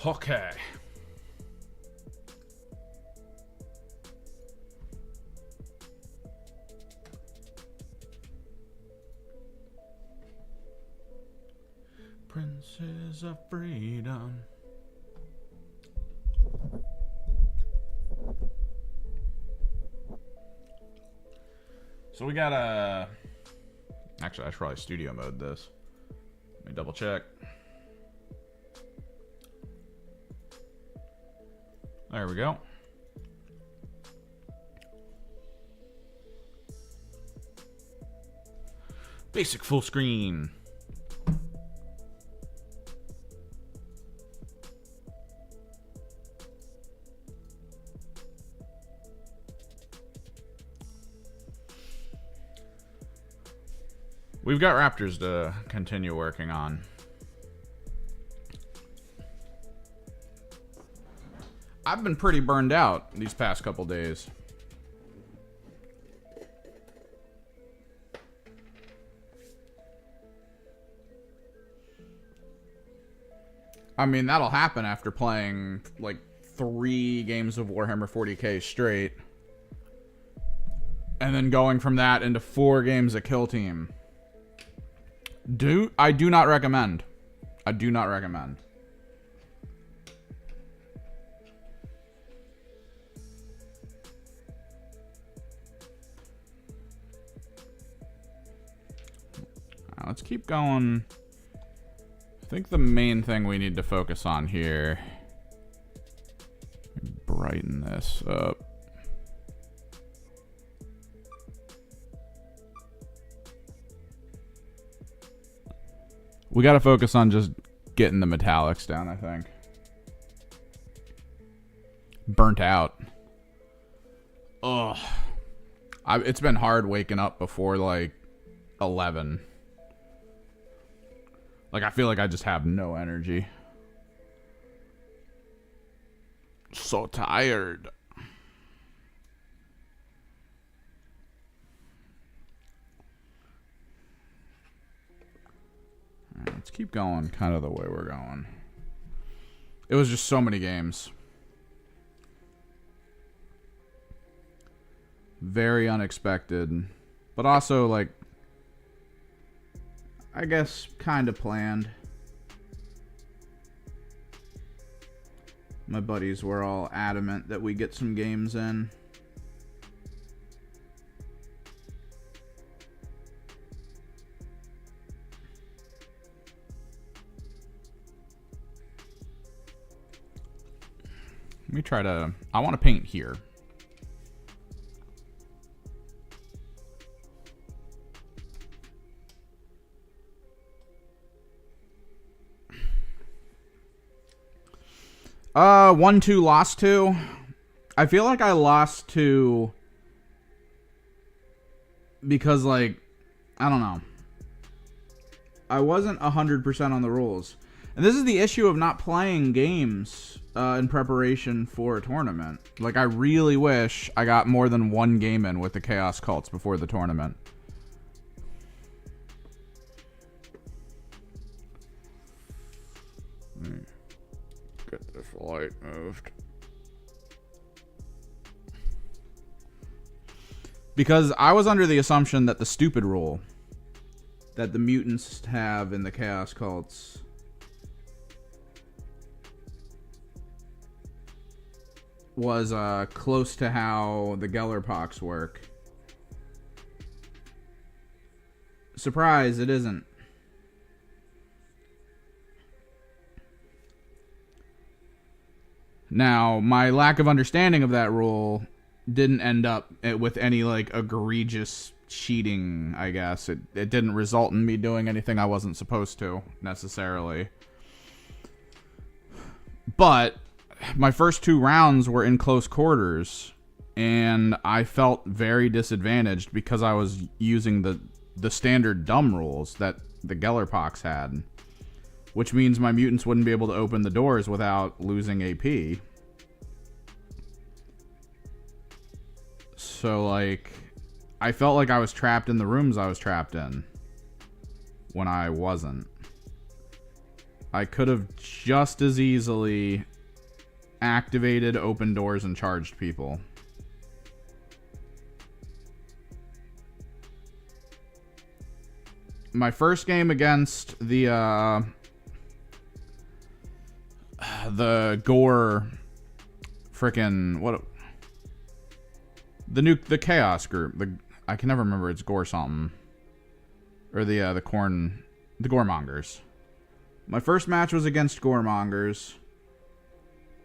Okay. Princes of Freedom. So we got a... Actually, I should probably studio mode this. Let me double check. There we go. Basic full screen. We've got Raptors to continue working on. I've been pretty burned out these past couple days. I mean, that'll happen after playing like 3 games of Warhammer 40k straight. And then going from that into 4 games of Kill Team. I do not recommend. I do not recommend. Let's keep going. I think the main thing we need to focus on here. Brighten this up. We got to focus on just getting the metallics down, I think. Burnt out. Ugh. It's been hard waking up before, like, 11. Like, I feel like I just have no energy. So tired. Let's keep going kind of the way we're going. It was just so many games. Very unexpected. But also, like, I guess kind of planned. My buddies were all adamant that we get some games in. Let me try to... I want to paint here. Won 2, lost 2. I feel like I lost 2 because, like, I don't know. I wasn't 100% on the rules. And this is the issue of not playing games in preparation for a tournament. Like, I really wish I got more than 1 game in with the Chaos Cults before the tournament. Get this light moved. Because I was under the assumption that the stupid rule that the mutants have in the Chaos Cults was close to how the Gellerpox work. Surprise, it isn't. Now, my lack of understanding of that rule didn't end up with any, like, egregious cheating, I guess. It didn't result in me doing anything I wasn't supposed to, necessarily. But my first 2 rounds were in close quarters, and I felt very disadvantaged because I was using the standard dumb rules that the Gellerpox had. Which means my mutants wouldn't be able to open the doors without losing AP. So, like, I felt like I was trapped in the rooms I was trapped in when I wasn't. I could have just as easily activated open doors and charged people. My first game against the Gore frickin' what the Chaos group. I can never remember, it's Gore something. Or the Goremongers. My first match was against Goremongers,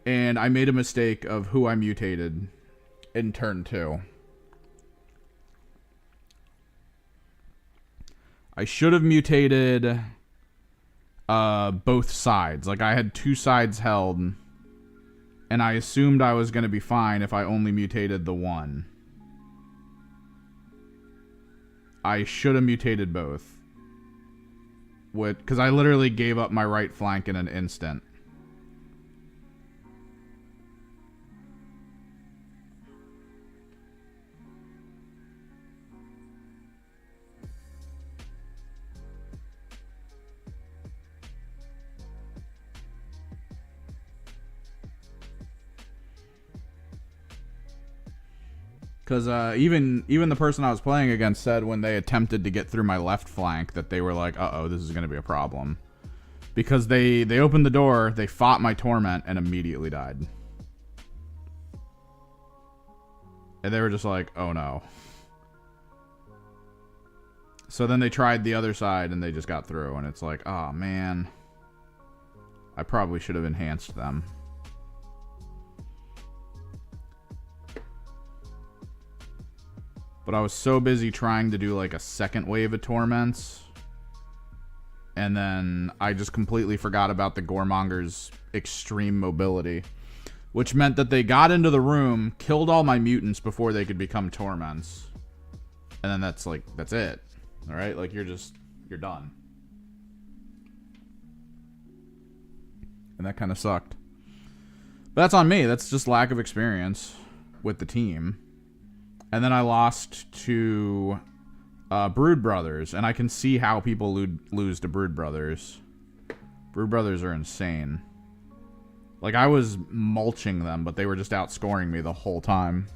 and I made a mistake of who I mutated in turn 2. I should have mutated both sides. Like, I had 2 sides held, and I assumed I was going to be fine if I only mutated the one. I should have mutated both. Because I literally gave up my right flank in an instant. Because even the person I was playing against said when they attempted to get through my left flank that they were like, uh-oh, this is going to be a problem. Because they opened the door, they fought my Torment, and immediately died. And they were just like, oh no. So then they tried the other side, and they just got through, and it's like, oh man. I probably should have enhanced them. But I was so busy trying to do like a second wave of Torments. And then I just completely forgot about the Goremongers' extreme mobility. Which meant that they got into the room, killed all my mutants before they could become Torments. And then that's it. Alright? Like, you're done. And that kind of sucked. But that's on me. That's just lack of experience with the team. And then I lost to Brood Brothers, and I can see how people lose to Brood Brothers. Brood Brothers are insane. Like, I was mulching them, but they were just outscoring me the whole time.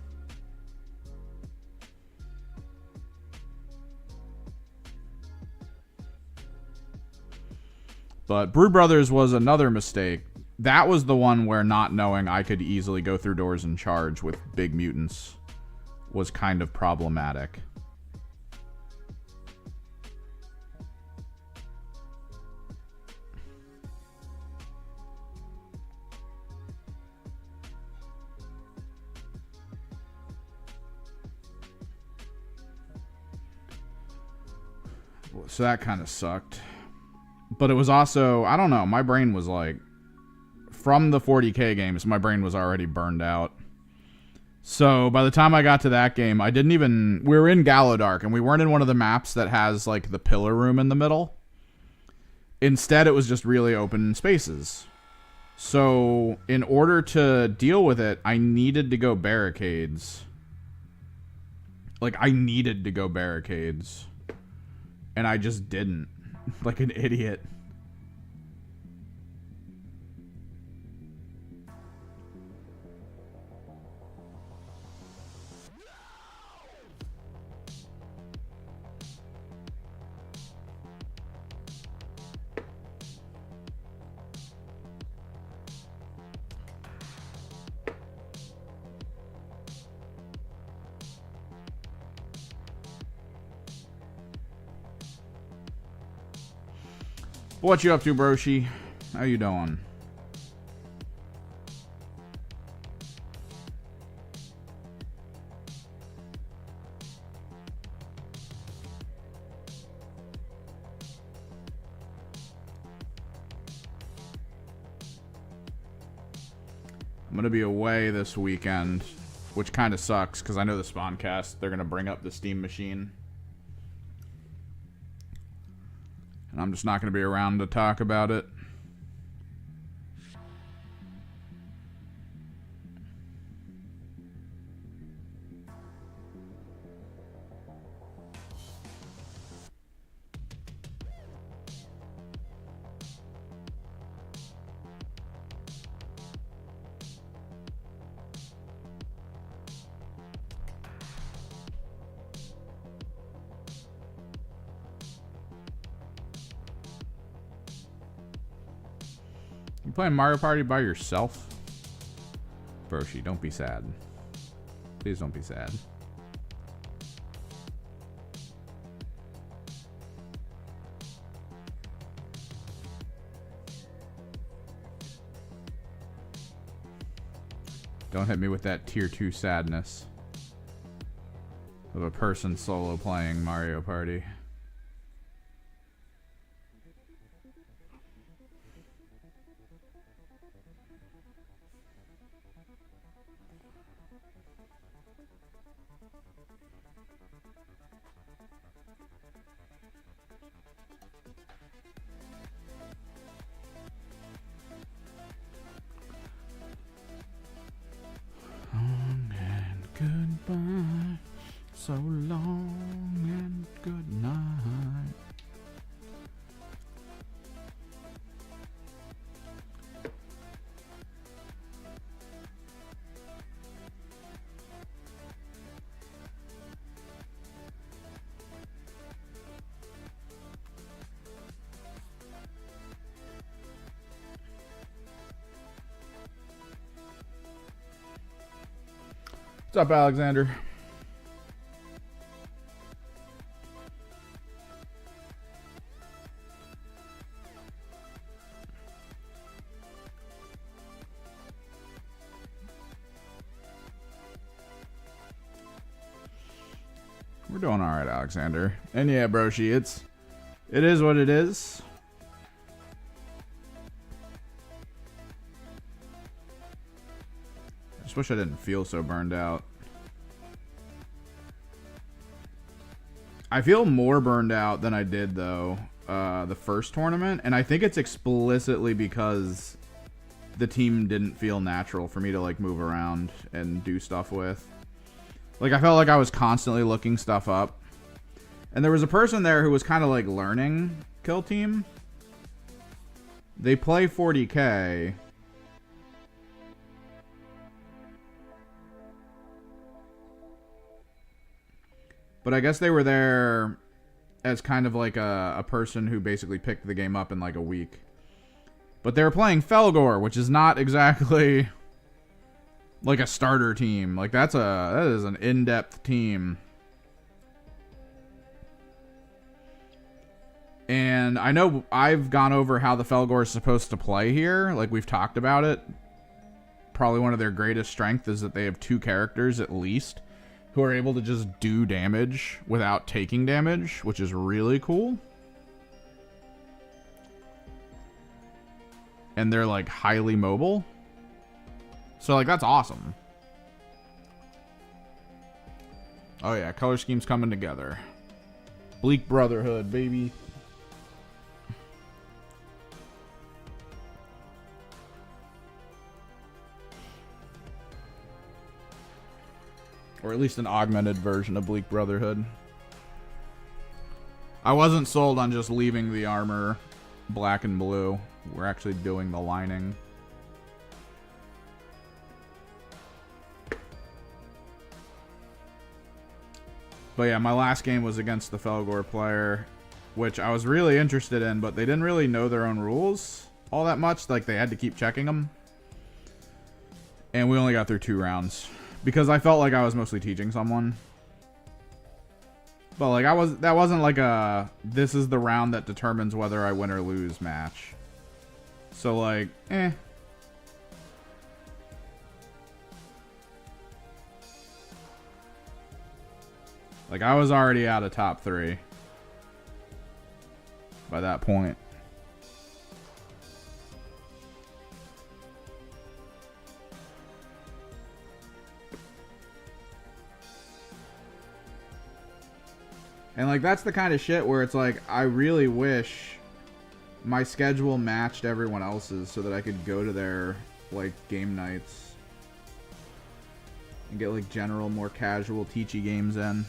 But Brood Brothers was another mistake. That was the one where not knowing I could easily go through doors and charge with big mutants was kind of problematic. So that kind of sucked. But it was also, I don't know, my brain was like, from the 40k games, my brain was already burned out. So by the time I got to that game, we were in Gallowdark, and we weren't in one of the maps that has like the pillar room in the middle. Instead, it was just really open spaces. So in order to deal with it, I needed to go barricades. Like, I needed to go barricades. And I just didn't. Like an idiot. What you up to, Broshi? How you doing? I'm going to be away this weekend, which kind of sucks because I know the Spawncast, they're going to bring up the Steam machine. And I'm just not going to be around to talk about it. You playing Mario Party by yourself? Broshi, don't be sad. Please don't be sad. Don't hit me with that tier 2 sadness of a person solo playing Mario Party. Goodbye, so long and good night. What's up, Alexander? We're doing all right, Alexander. And yeah, Broshi, it is what it is. I just wish I didn't feel so burned out. I feel more burned out than I did, though, the first tournament. And I think it's explicitly because the team didn't feel natural for me to, like, move around and do stuff with. Like, I felt like I was constantly looking stuff up. And there was a person there who was kind of, like, learning Kill Team. They play 40K. But I guess they were there as kind of like a person who basically picked the game up in like a week. But they were playing Felgor, which is not exactly like a starter team. Like that is an in-depth team. And I know I've gone over how the Felgor is supposed to play here. Like we've talked about it. Probably one of their greatest strengths is that they have 2 characters at least who are able to just do damage without taking damage, which is really cool. And they're like highly mobile. So like that's awesome. Oh yeah, color scheme's coming together. Bleak Brotherhood, baby. Or at least an augmented version of Bleak Brotherhood. I wasn't sold on just leaving the armor black and blue. We're actually doing the lining. But yeah, my last game was against the Felgor player, which I was really interested in, but they didn't really know their own rules all that much. Like, they had to keep checking them. And we only got through 2 rounds. Because I felt like I was mostly teaching someone. But like that wasn't like a this is the round that determines whether I win or lose match. So like, Like I was already out of top 3 by that point. And, like, that's the kind of shit where it's like, I really wish my schedule matched everyone else's so that I could go to their, like, game nights. And get, like, general, more casual, teachy games in.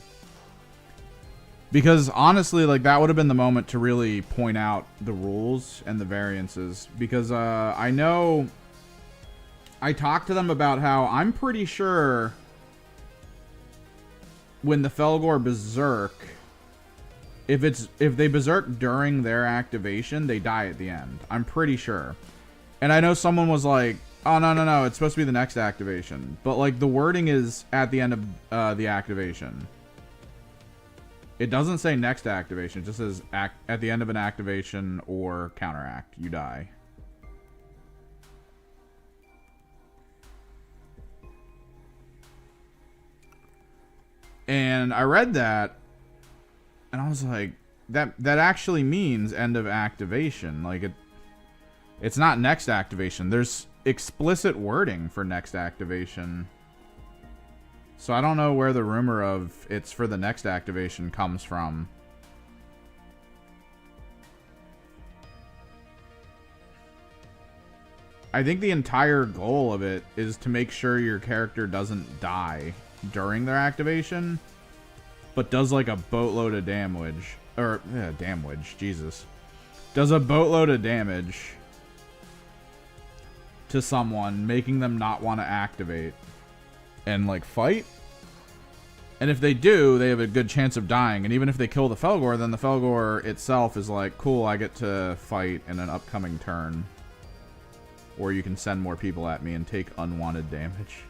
Because, honestly, like, that would have been the moment to really point out the rules and the variances. Because, I know... I talked to them about how I'm pretty sure when the Felgor Berserk... If they berserk during their activation, they die at the end. I'm pretty sure. And I know someone was like, oh, no, it's supposed to be the next activation. But, like, the wording is at the end of the activation. It doesn't say next activation. It just says at the end of an activation or counteract, you die. And I read that, and I was like, that actually means end of activation. Like, it's not next activation. There's explicit wording for next activation. So I don't know where the rumor of it's for the next activation comes from. I think the entire goal of it is to make sure your character doesn't die during their activation, but does like a boatload of damage. Or, damage, Jesus. Does a boatload of damage to someone, making them not want to activate and like fight. And if they do, they have a good chance of dying. And even if they kill the Felgor, then the Felgor itself is like, cool, I get to fight in an upcoming turn. Or you can send more people at me and take unwanted damage.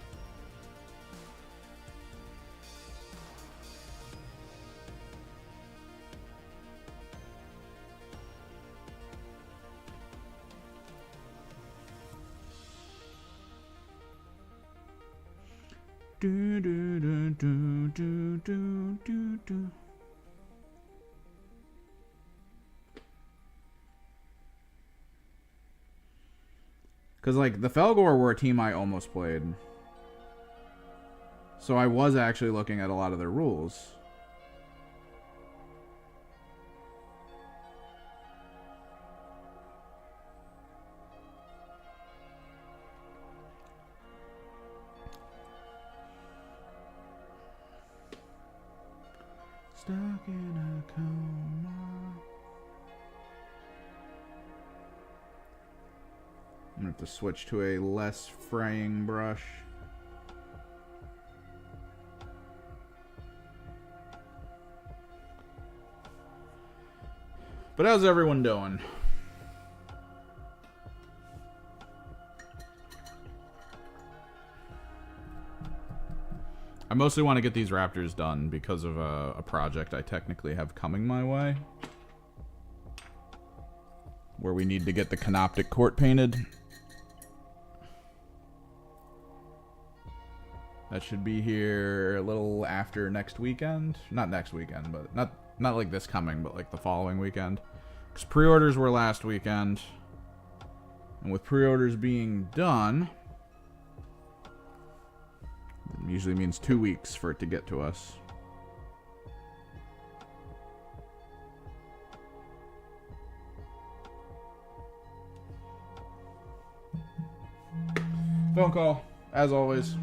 Do, do, do, do, do, do, do, do. Because, like, the Felgor were a team I almost played. So I was actually looking at a lot of their rules. Stuck in a coma. I'm going to have to switch to a less fraying brush. But how's everyone doing? I mostly want to get these Raptors done because of a project I technically have coming my way, where we need to get the Canoptic Court painted. That should be here a little after next weekend. Not next weekend, but not like this coming, but like the following weekend. Because pre-orders were last weekend. And with pre-orders being done, it usually means 2 weeks for it to get to us. Phone call, as always.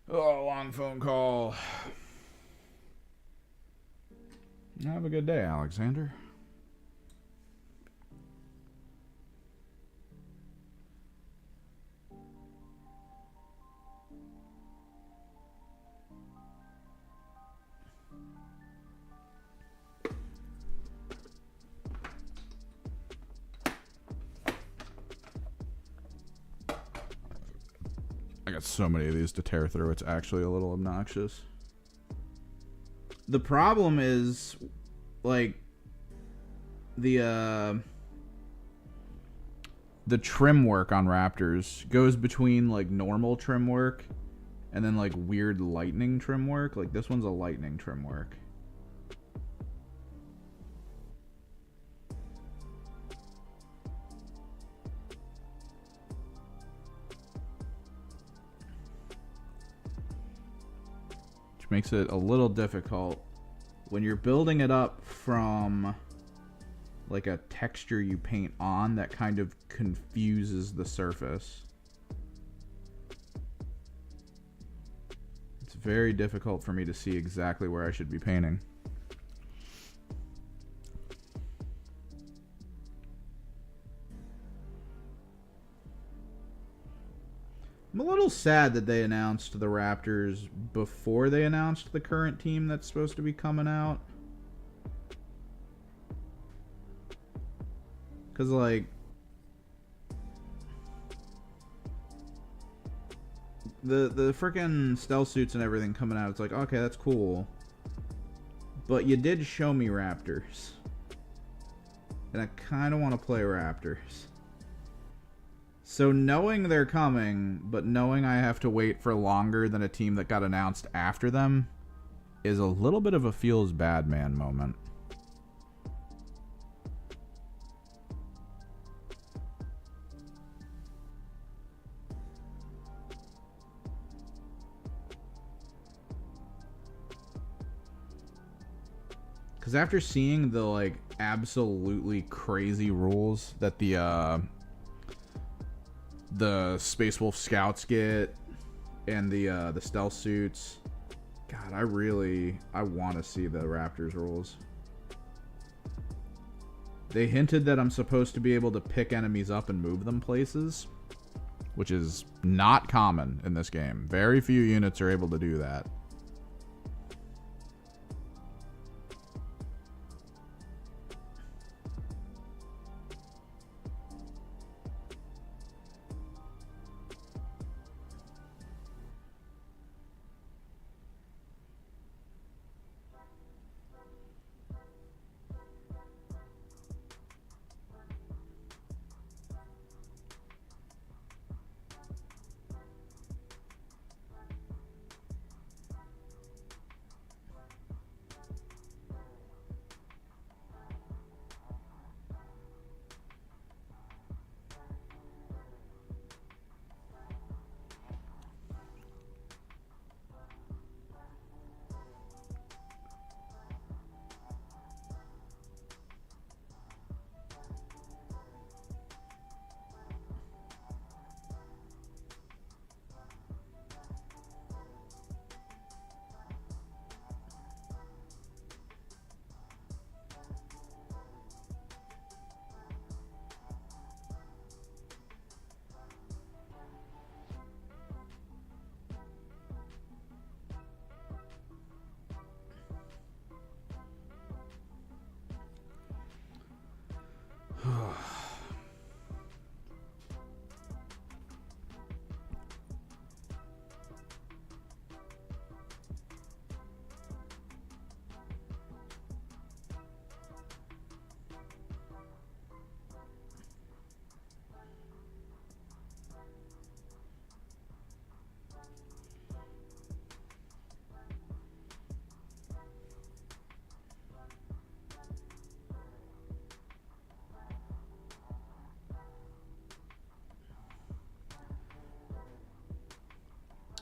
Oh, long phone call. Have a good day, Alexander. I got so many of these to tear through, it's actually a little obnoxious. The problem is, like, the trim work on Raptors goes between, like, normal trim work and then, like, weird lightning trim work. Like, this one's a lightning trim work. Which makes it a little difficult when you're building it up from like a texture you paint on that kind of confuses the surface. It's very difficult for me to see exactly where I should be painting. I'm a little sad that they announced the Raptors before they announced the current team that's supposed to be coming out. Because, like, the freaking stealth suits and everything coming out, it's like, okay, that's cool. But you did show me Raptors. And I kind of want to play Raptors. So knowing they're coming, but knowing I have to wait for longer than a team that got announced after them, is a little bit of a feels bad man moment. Because after seeing the, like, absolutely crazy rules that the Space Wolf Scouts get and the stealth suits, God, I want to see the Raptors rules. They hinted that I'm supposed to be able to pick enemies up and move them places, which is not common in this game. Very few units are able to do that.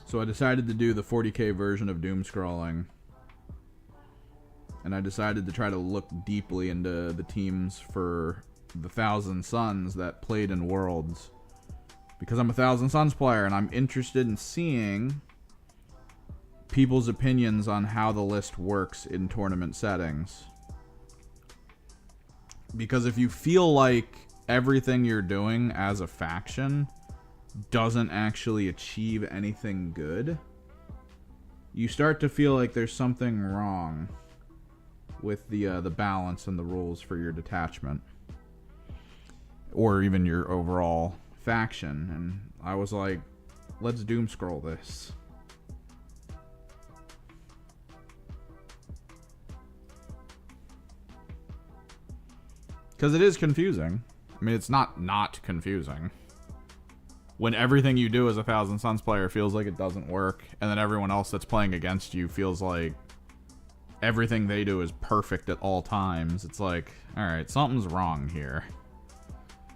So I decided to do the 40k version of doom scrolling. And I decided to try to look deeply into the teams for the Thousand Suns that played in Worlds. Because I'm a Thousand Suns player and I'm interested in seeing people's opinions on how the list works in tournament settings. Because if you feel like everything you're doing as a faction doesn't actually achieve anything good, you start to feel like there's something wrong with the balance and the rules for your detachment. Or even your overall faction. And I was like, let's doom scroll this. Because it is confusing. I mean, it's not confusing. When everything you do as a Thousand Suns player feels like it doesn't work, and then everyone else that's playing against you feels like everything they do is perfect at all times, it's like, alright, something's wrong here.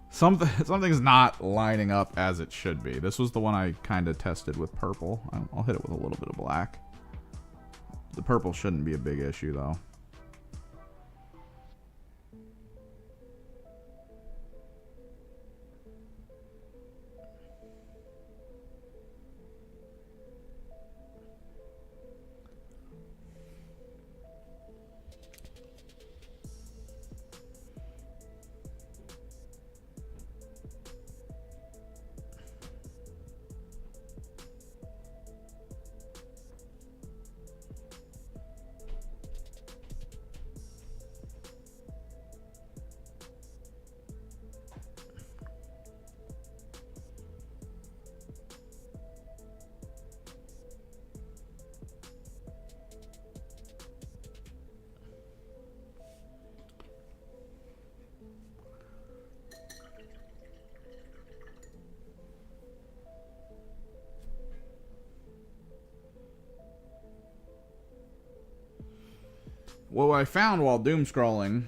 Something's not lining up as it should be. This was the one I kind of tested with purple. I'll hit it with a little bit of black. The purple shouldn't be a big issue, though. What I found while doom scrolling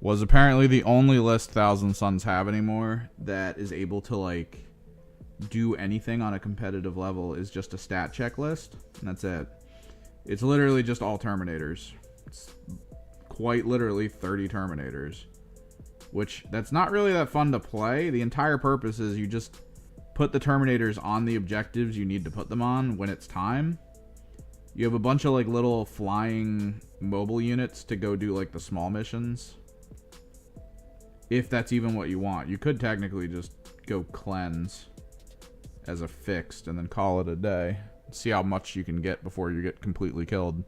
was apparently the only list Thousand Suns have anymore that is able to, like, do anything on a competitive level is just a stat checklist, and that's it. It's literally just all Terminators. It's quite literally 30 Terminators, which that's not really that fun to play. The entire purpose is you just put the Terminators on the objectives you need to put them on when it's time. You have a bunch of, like, little flying mobile units to go do, like, the small missions. If that's even what you want. You could technically just go cleanse as a fixed and then call it a day. See how much you can get before you get completely killed.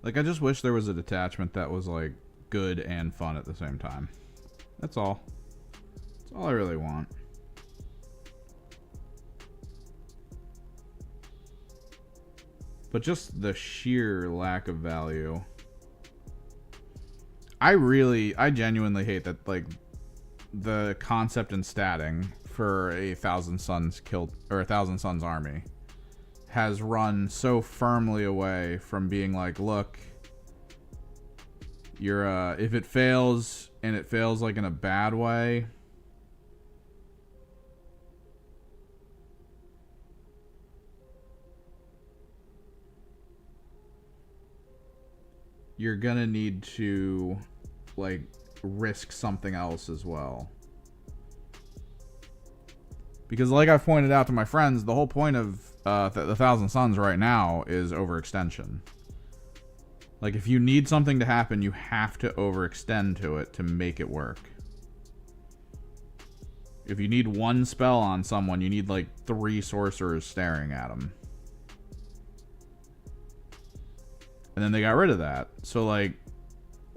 Like, I just wish there was a detachment that was, like, good and fun at the same time. That's all. That's all I really want. But just the sheer lack of value. I genuinely hate that, like, the concept and statting for a Thousand Suns army has run so firmly away from being like, look, you're if it fails, and it fails like in a bad way, you're gonna need to like risk something else as well. Because like I've pointed out to my friends, the whole point of the Thousand Suns right now is overextension. Like, if you need something to happen, you have to overextend to it to make it work. If you need one spell on someone, you need like 3 sorcerers staring at them. And then they got rid of that. So like,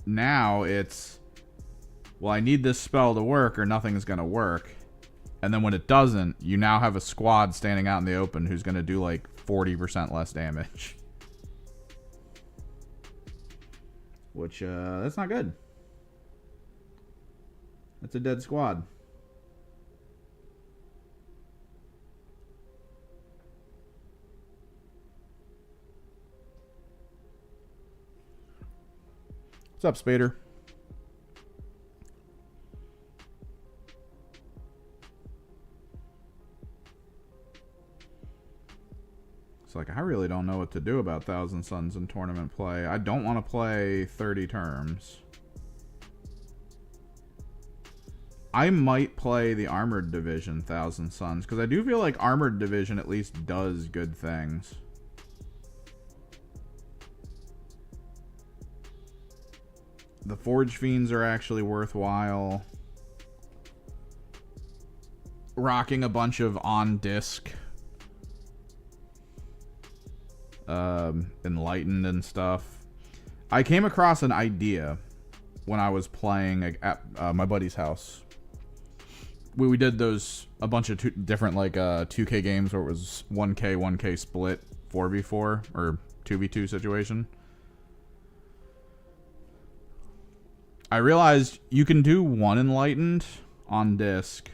now it's, well, I need this spell to work or nothing's gonna work. And then when it doesn't, you now have a squad standing out in the open who's gonna do like 40% less damage. Which, that's not good. That's a dead squad. What's up, Spader? It's like, I really don't know what to do about Thousand Suns in tournament play. I don't want to play 30 terms. I might play the Armored Division Thousand Suns, because I do feel like Armored Division at least does good things. The Forge Fiends are actually worthwhile. Rocking a bunch of on-disc Enlightened and stuff. I came across an idea when I was playing at my buddy's house. We did a bunch of different like 2K games where it was 1K split 4v4 or 2v2 situation. I realized you can do 1 Enlightened on disc.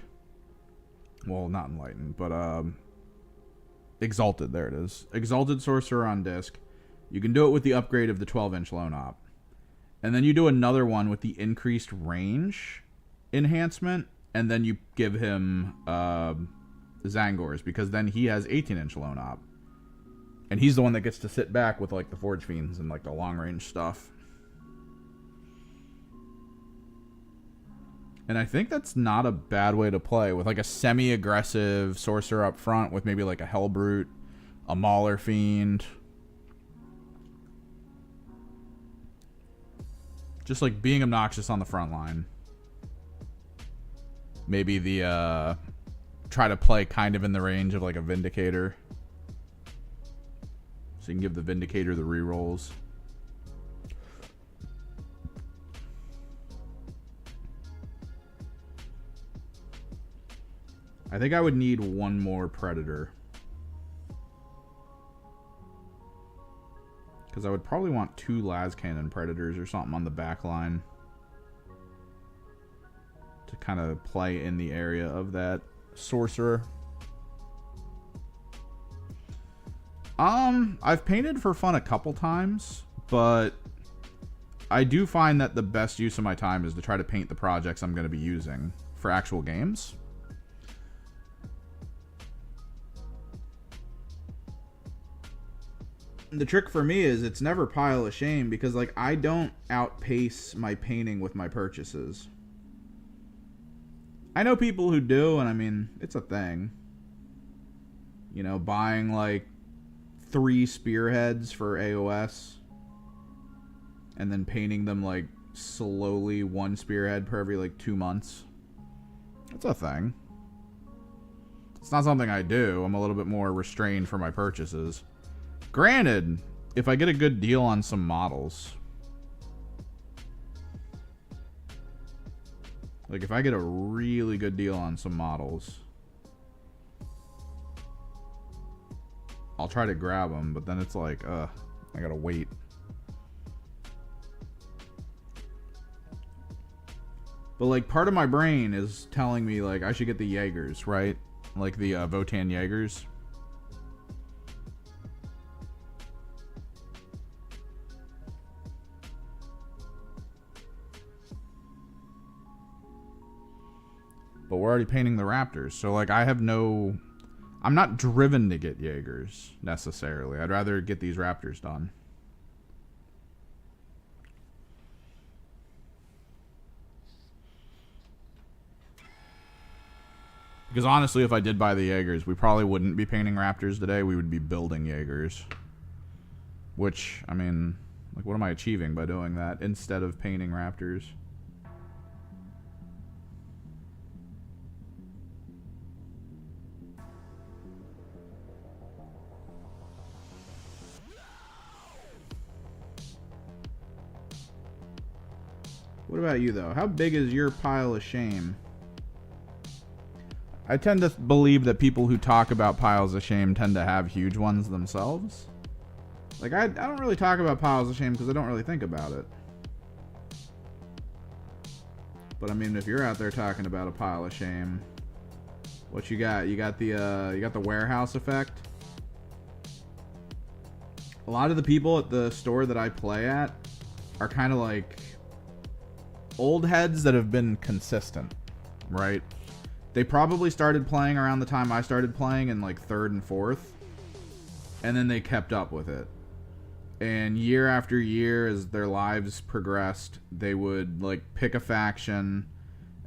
Well, not Enlightened, but Exalted, there it is. Exalted Sorcerer on disc. You can do it with the upgrade of the 12-inch Lone Op. And then you do another one with the increased range enhancement, and then you give him Zangors, because then he has 18-inch Lone Op. And he's the one that gets to sit back with like the Forge Fiends and like the long-range stuff. And I think that's not a bad way to play, with like a semi-aggressive sorcerer up front with maybe like a Hellbrute, a Mauler Fiend. Just like being obnoxious on the front line. Maybe the try to play kind of in the range of like a Vindicator. So you can give the Vindicator the rerolls. I think I would need one more Predator. Because I would probably want 2 Las Cannon Predators or something on the back line. To kind of play in the area of that Sorcerer. I've painted for fun a couple times, but I do find that the best use of my time is to try to paint the projects I'm going to be using for actual games. The trick for me is it's never pile of shame, because like I don't outpace my painting with my purchases. I know people who do, and I mean, it's a thing. You know, buying like 3 spearheads for AOS and then painting them like slowly 1 spearhead per every like 2 months. It's a thing. It's not something I do. I'm a little bit more restrained for my purchases. Granted, if I get a good deal on some models, like if I get a really good deal on some models, I'll try to grab them, but then it's like, I gotta wait. But like part of my brain is telling me like I should get the Jaegers, right? Like the Votan Jaegers. But we're already painting the Raptors, so like I'm not driven to get Jaegers necessarily. I'd rather get these Raptors done. Because honestly, if I did buy the Jaegers, we probably wouldn't be painting Raptors today. We would be building Jaegers. Which, I mean, like, what am I achieving by doing that instead of painting Raptors? What about you, though? How big is your pile of shame? I tend to believe that people who talk about piles of shame tend to have huge ones themselves. Like, I don't really talk about piles of shame because I don't really think about it. But I mean, if you're out there talking about a pile of shame, what you got? You got the warehouse effect. A lot of the people at the store that I play at are kind of like old heads that have been consistent, right? They probably started playing around the time I started playing in like 3rd and 4th, and then they kept up with it. And year after year, as their lives progressed, they would like pick a faction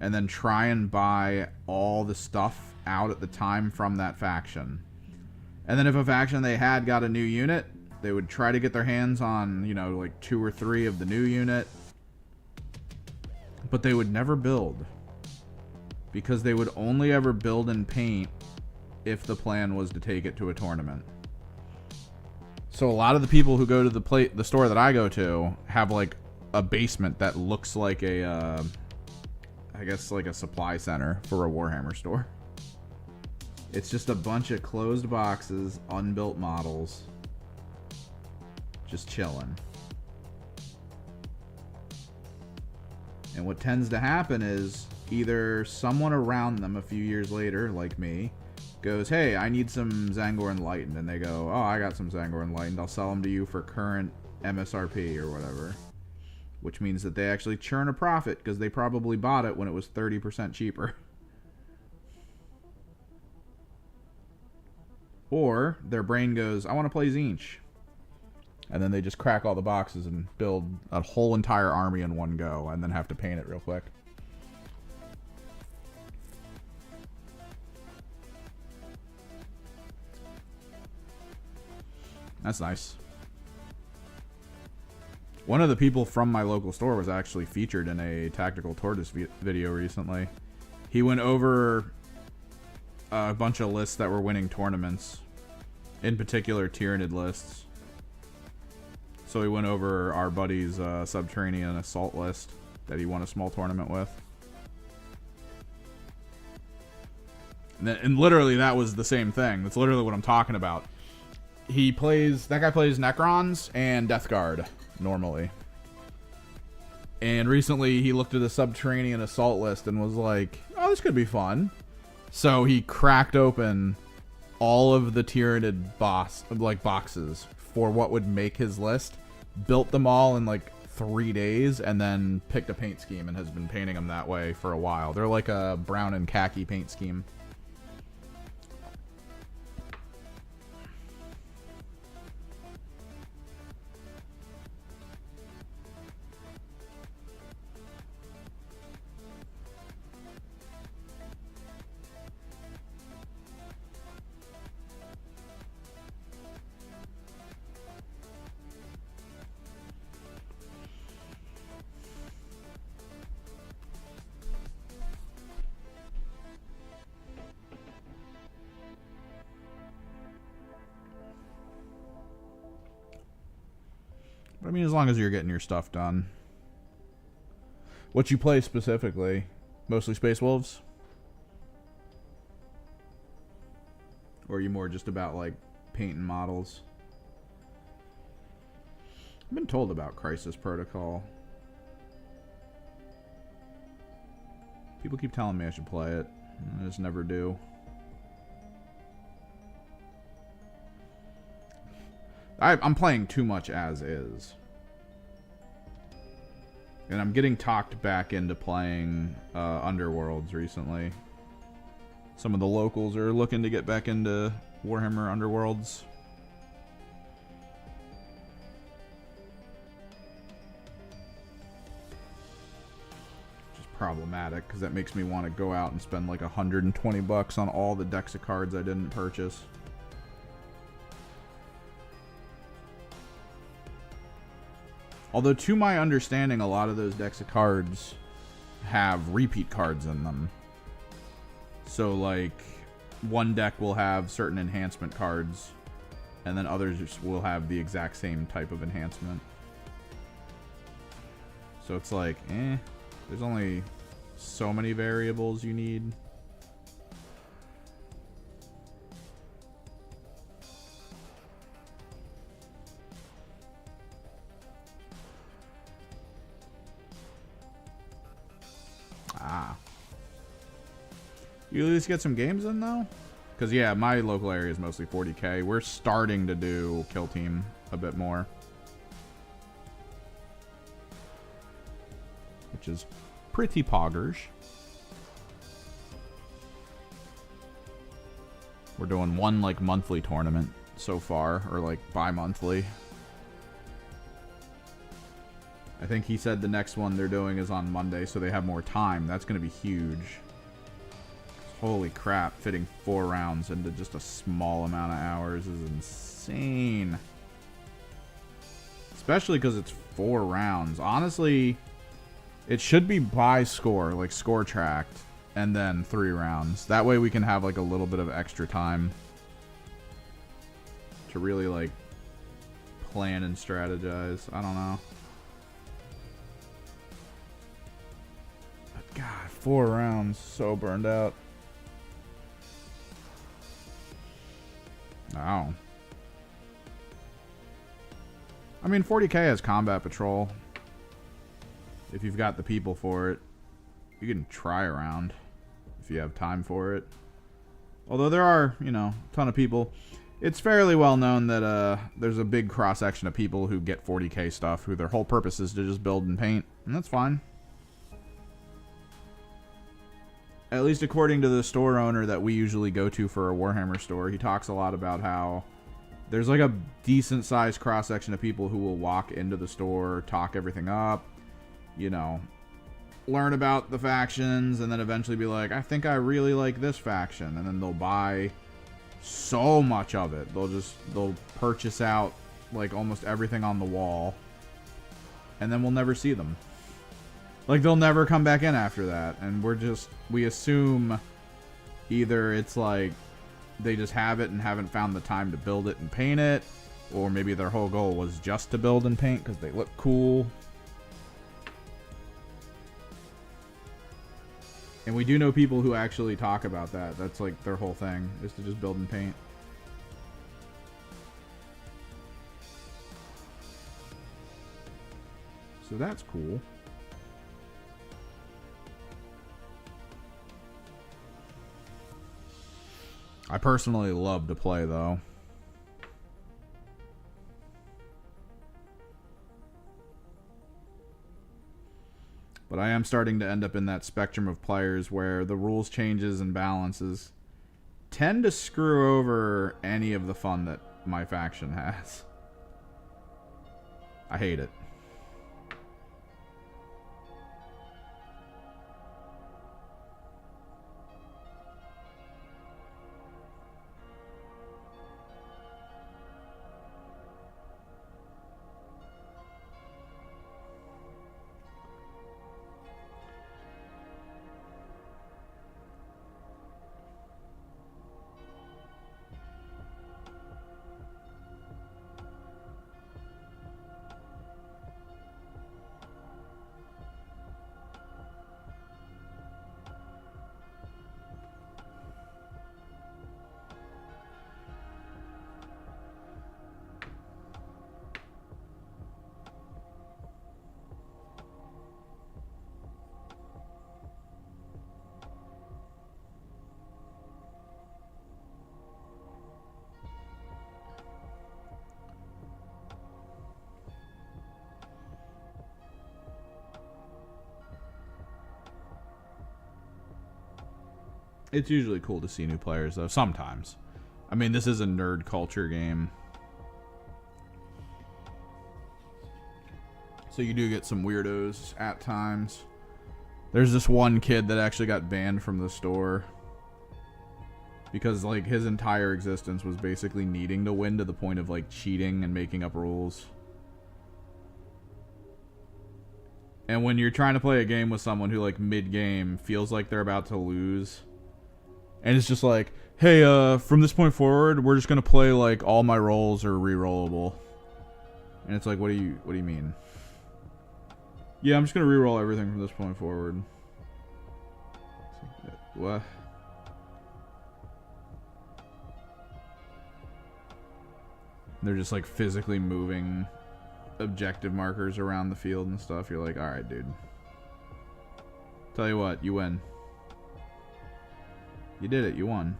and then try and buy all the stuff out at the time from that faction. And then if a faction they had got a new unit, they would try to get their hands on, you know, like 2 or 3 of the new unit. But they would never build. Because they would only ever build and paint if the plan was to take it to a tournament. So a lot of the people who go to the store that I go to have like a basement that looks like a, I guess like a supply center for a Warhammer store. It's just a bunch of closed boxes, unbuilt models, just chilling. And what tends to happen is either someone around them a few years later, like me, goes, hey, I need some Zangor Enlightened. And they go, oh, I got some Zangor Enlightened. I'll sell them to you for current MSRP or whatever. Which means that they actually churn a profit because they probably bought it when it was 30% cheaper. Or their brain goes, I want to play Tzeentch. And then they just crack all the boxes and build a whole entire army in one go and then have to paint it real quick. That's nice. One of the people from my local store was actually featured in a Tactical Tortoise video recently. He went over a bunch of lists that were winning tournaments. In particular, Tyranid lists. So he went over our buddy's Subterranean Assault list that he won a small tournament with. And literally that was the same thing. That's literally what I'm talking about. That guy plays Necrons and Death Guard normally. And recently he looked at the Subterranean Assault list and was like, oh, this could be fun. So he cracked open all of the Tyranid boxes for what would make his list, built them all in like 3 days, and then picked a paint scheme and has been painting them that way for a while. They're like a brown and khaki paint scheme. But I mean, as long as you're getting your stuff done. What you play specifically? Mostly Space Wolves? Or are you more just about, like, painting models? I've been told about Crisis Protocol. People keep telling me I should play it. I just never do. I'm playing too much as is. And I'm getting talked back into playing Underworlds recently. Some of the locals are looking to get back into Warhammer Underworlds. Just problematic because that makes me want to go out and spend like $120 on all the decks of cards I didn't purchase. Although, to my understanding, a lot of those decks of cards have repeat cards in them. So, like, one deck will have certain enhancement cards, and then others will have the exact same type of enhancement. So it's like, there's only so many variables you need. You at least get some games in, though? Because, yeah, my local area is mostly 40k. We're starting to do Kill Team a bit more. Which is pretty poggers. We're doing one, like, monthly tournament so far. Or, like, bi-monthly. I think he said the next one they're doing is on Monday, so they have more time. That's going to be huge. Holy crap, fitting 4 rounds into just a small amount of hours is insane. Especially because it's 4 rounds. Honestly, it should be by score, like score tracked, and then 3 rounds. That way we can have like a little bit of extra time to really like plan and strategize. I don't know. But God, 4 rounds, so burned out. Oh. I mean, 40k has combat patrol. If you've got the people for it, you can try around if you have time for it. Although there are, you know, a ton of people. It's fairly well known that there's a big cross-section of people who get 40k stuff, who their whole purpose is to just build and paint. And that's fine. At least according to the store owner that we usually go to for a Warhammer store, he talks a lot about how there's like a decent sized cross section of people who will walk into the store, talk everything up, you know, learn about the factions, and then eventually be like, I think I really like this faction, and then they'll buy so much of it. They'll purchase out like almost everything on the wall, and then we'll never see them. Like, they'll never come back in after that. And we assume either it's like they just have it and haven't found the time to build it and paint it, or maybe their whole goal was just to build and paint because they look cool. And we do know people who actually talk about that. That's like their whole thing, is to just build and paint. So that's cool. I personally love to play, though. But I am starting to end up in that spectrum of players where the rules changes and balances tend to screw over any of the fun that my faction has. I hate it. It's usually cool to see new players, though, sometimes. I mean, this is a nerd culture game. So you do get some weirdos at times. There's this one kid that actually got banned from the store because like his entire existence was basically needing to win to the point of like cheating and making up rules. And when you're trying to play a game with someone who like mid-game feels like they're about to lose, and it's just like, hey, from this point forward, we're just gonna play like all my rolls are re-rollable. And it's like, what do you mean? Yeah, I'm just gonna re-roll everything from this point forward. What? They're just like physically moving objective markers around the field and stuff. You're like, alright, dude. Tell you what, you win. You did it, you won.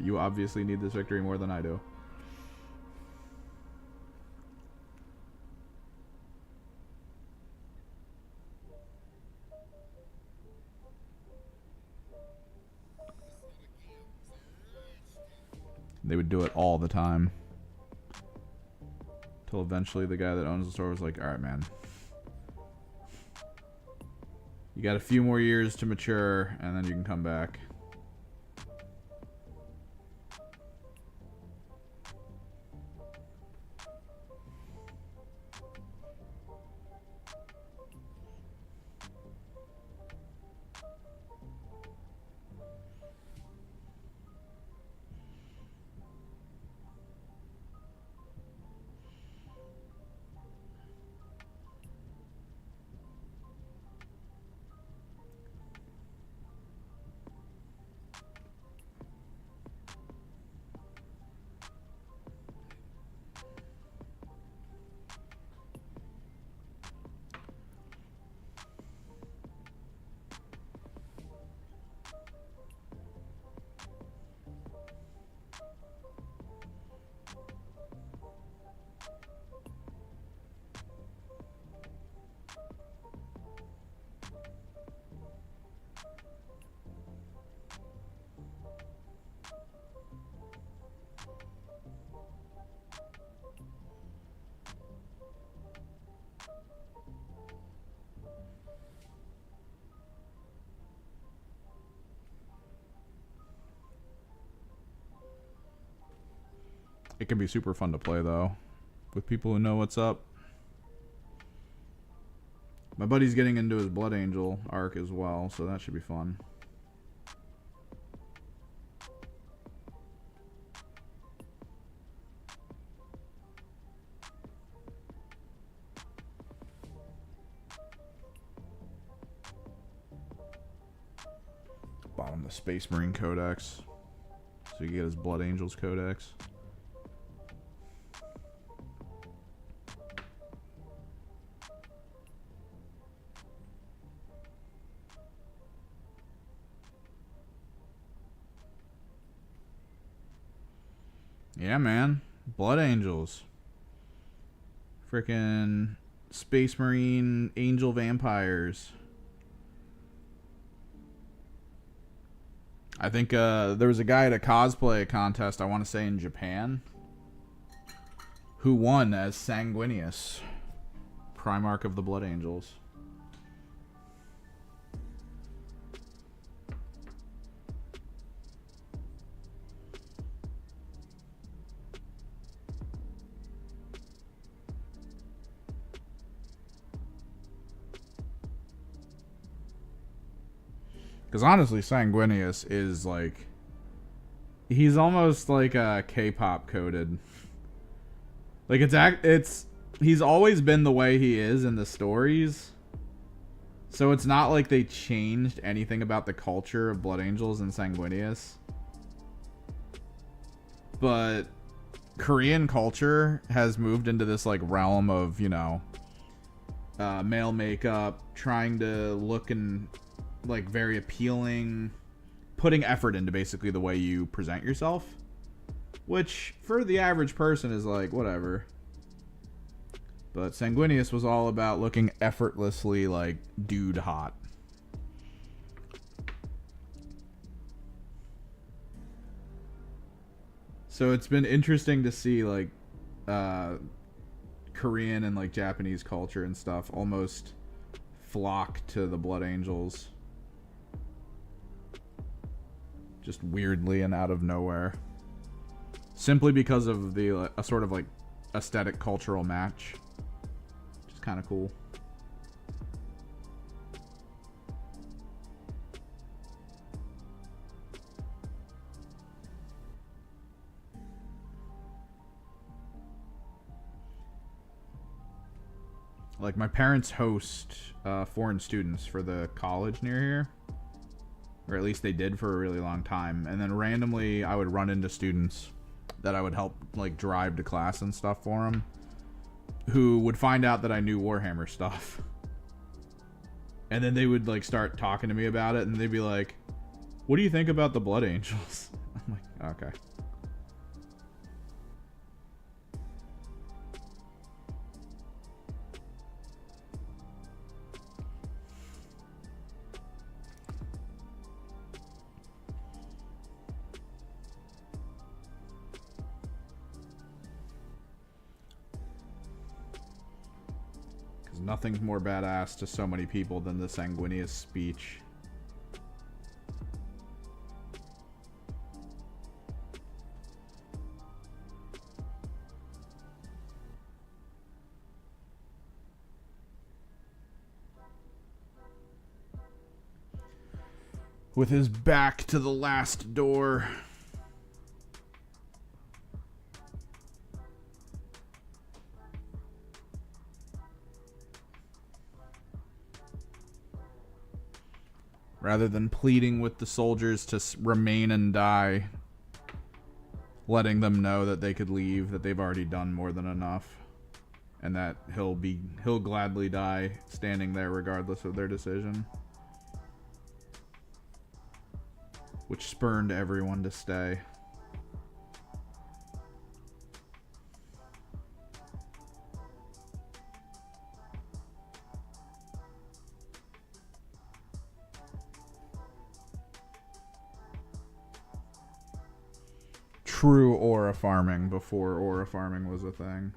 You obviously need this victory more than I do. They would do it all the time. Till eventually the guy that owns the store was like, alright, man. You got a few more years to mature, and then you can come back. It can be super fun to play, though, with people who know what's up. My buddy's getting into his Blood Angel arc as well, so that should be fun. Bottom the Space Marine Codex, so you get his Blood Angels Codex. Yeah, man. Blood Angels. Frickin' Space Marine Angel Vampires. I think there was a guy at a cosplay contest, I want to say in Japan, who won as Sanguinius, Primarch of the Blood Angels. Because honestly, Sanguinius is like, he's almost like a K-pop coded. Like he's always been the way he is in the stories. So it's not like they changed anything about the culture of Blood Angels and Sanguinius. But Korean culture has moved into this like realm of, you know, male makeup, trying to look and like very appealing, putting effort into basically the way you present yourself, which for the average person is like whatever. But Sanguinius was all about looking effortlessly like dude hot. So it's been interesting to see like Korean and like Japanese culture and stuff almost flock to the Blood Angels. Just weirdly and out of nowhere. Simply because of the a sort of like aesthetic cultural match. Which is kind of cool. Like, my parents host foreign students for the college near here. Or at least they did for a really long time. And then randomly, I would run into students that I would help, like, drive to class and stuff for them. Who would find out that I knew Warhammer stuff. And then they would, like, start talking to me about it. And they'd be like, what do you think about the Blood Angels? I'm like, okay. Nothing's more badass to so many people than the Sanguinius speech. With his back to the last door. Rather than pleading with the soldiers to remain and die, letting them know that they could leave, that they've already done more than enough, and that he'll gladly die standing there regardless of their decision. Which spurned everyone to stay. True aura farming before aura farming was a thing.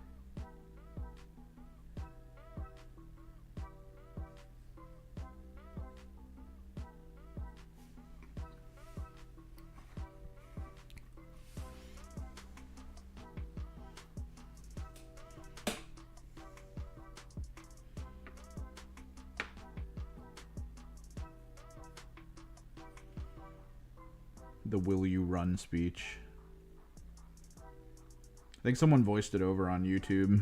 The "Will you run" speech. I think someone voiced it over on YouTube.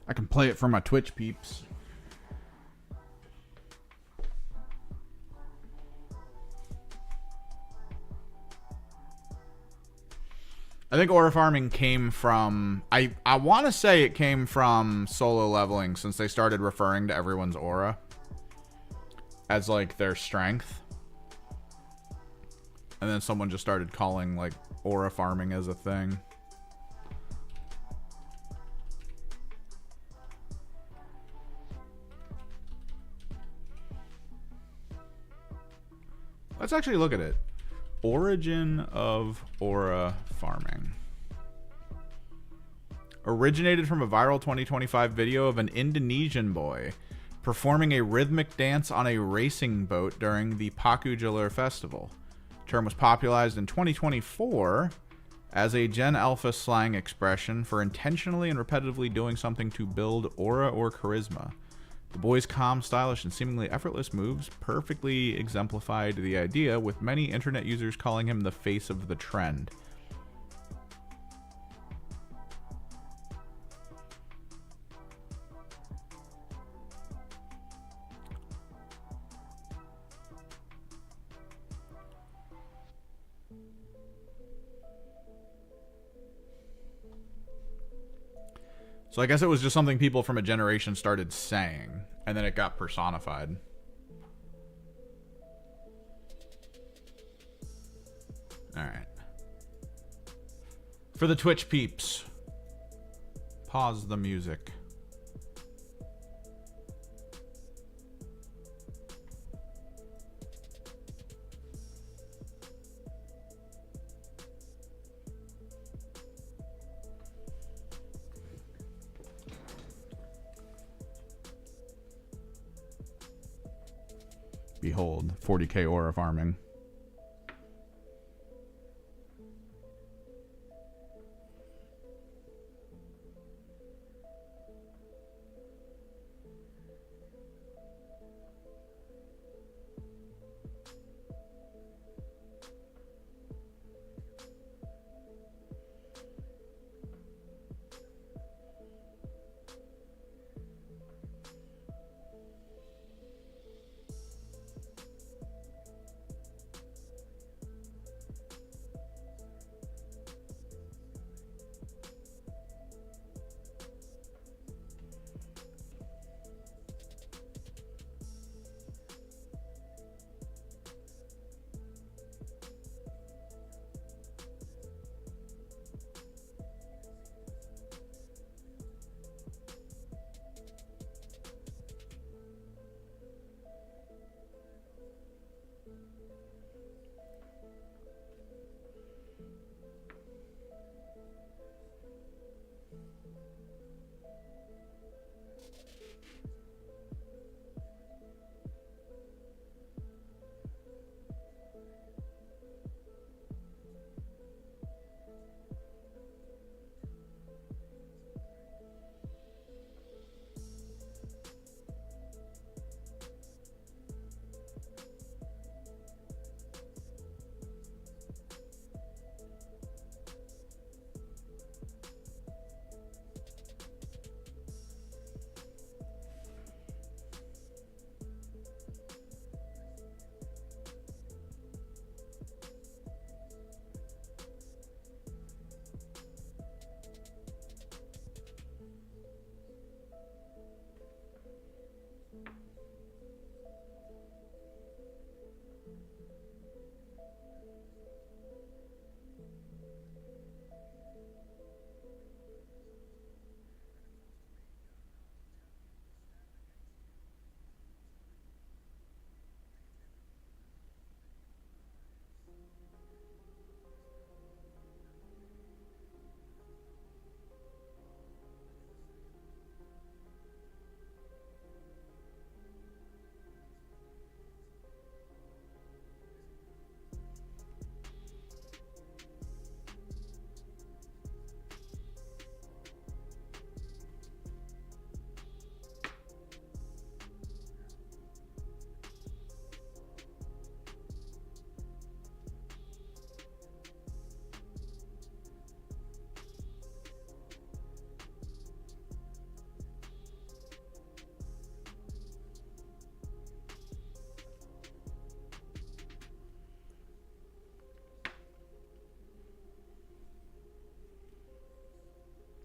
I can play it for my Twitch peeps. I think aura farming came from... I want to say it came from solo leveling, since they started referring to everyone's aura as, like, their strength. And then someone just started calling, like, aura farming as a thing. Let's actually look at it. Origin of aura farming. Originated from a viral 2025 video of an Indonesian boy performing a rhythmic dance on a racing boat during the Paku Jalur festival. The term was popularized in 2024 as a Gen Alpha slang expression for intentionally and repetitively doing something to build aura or charisma. The boy's calm, stylish, and seemingly effortless moves perfectly exemplified the idea, with many internet users calling him the face of the trend. So I guess it was just something people from a generation started saying, and then it got personified. Alright. For the Twitch peeps, pause the music. behold, 40k aura farming.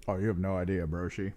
Oh, you have no idea, Broshi.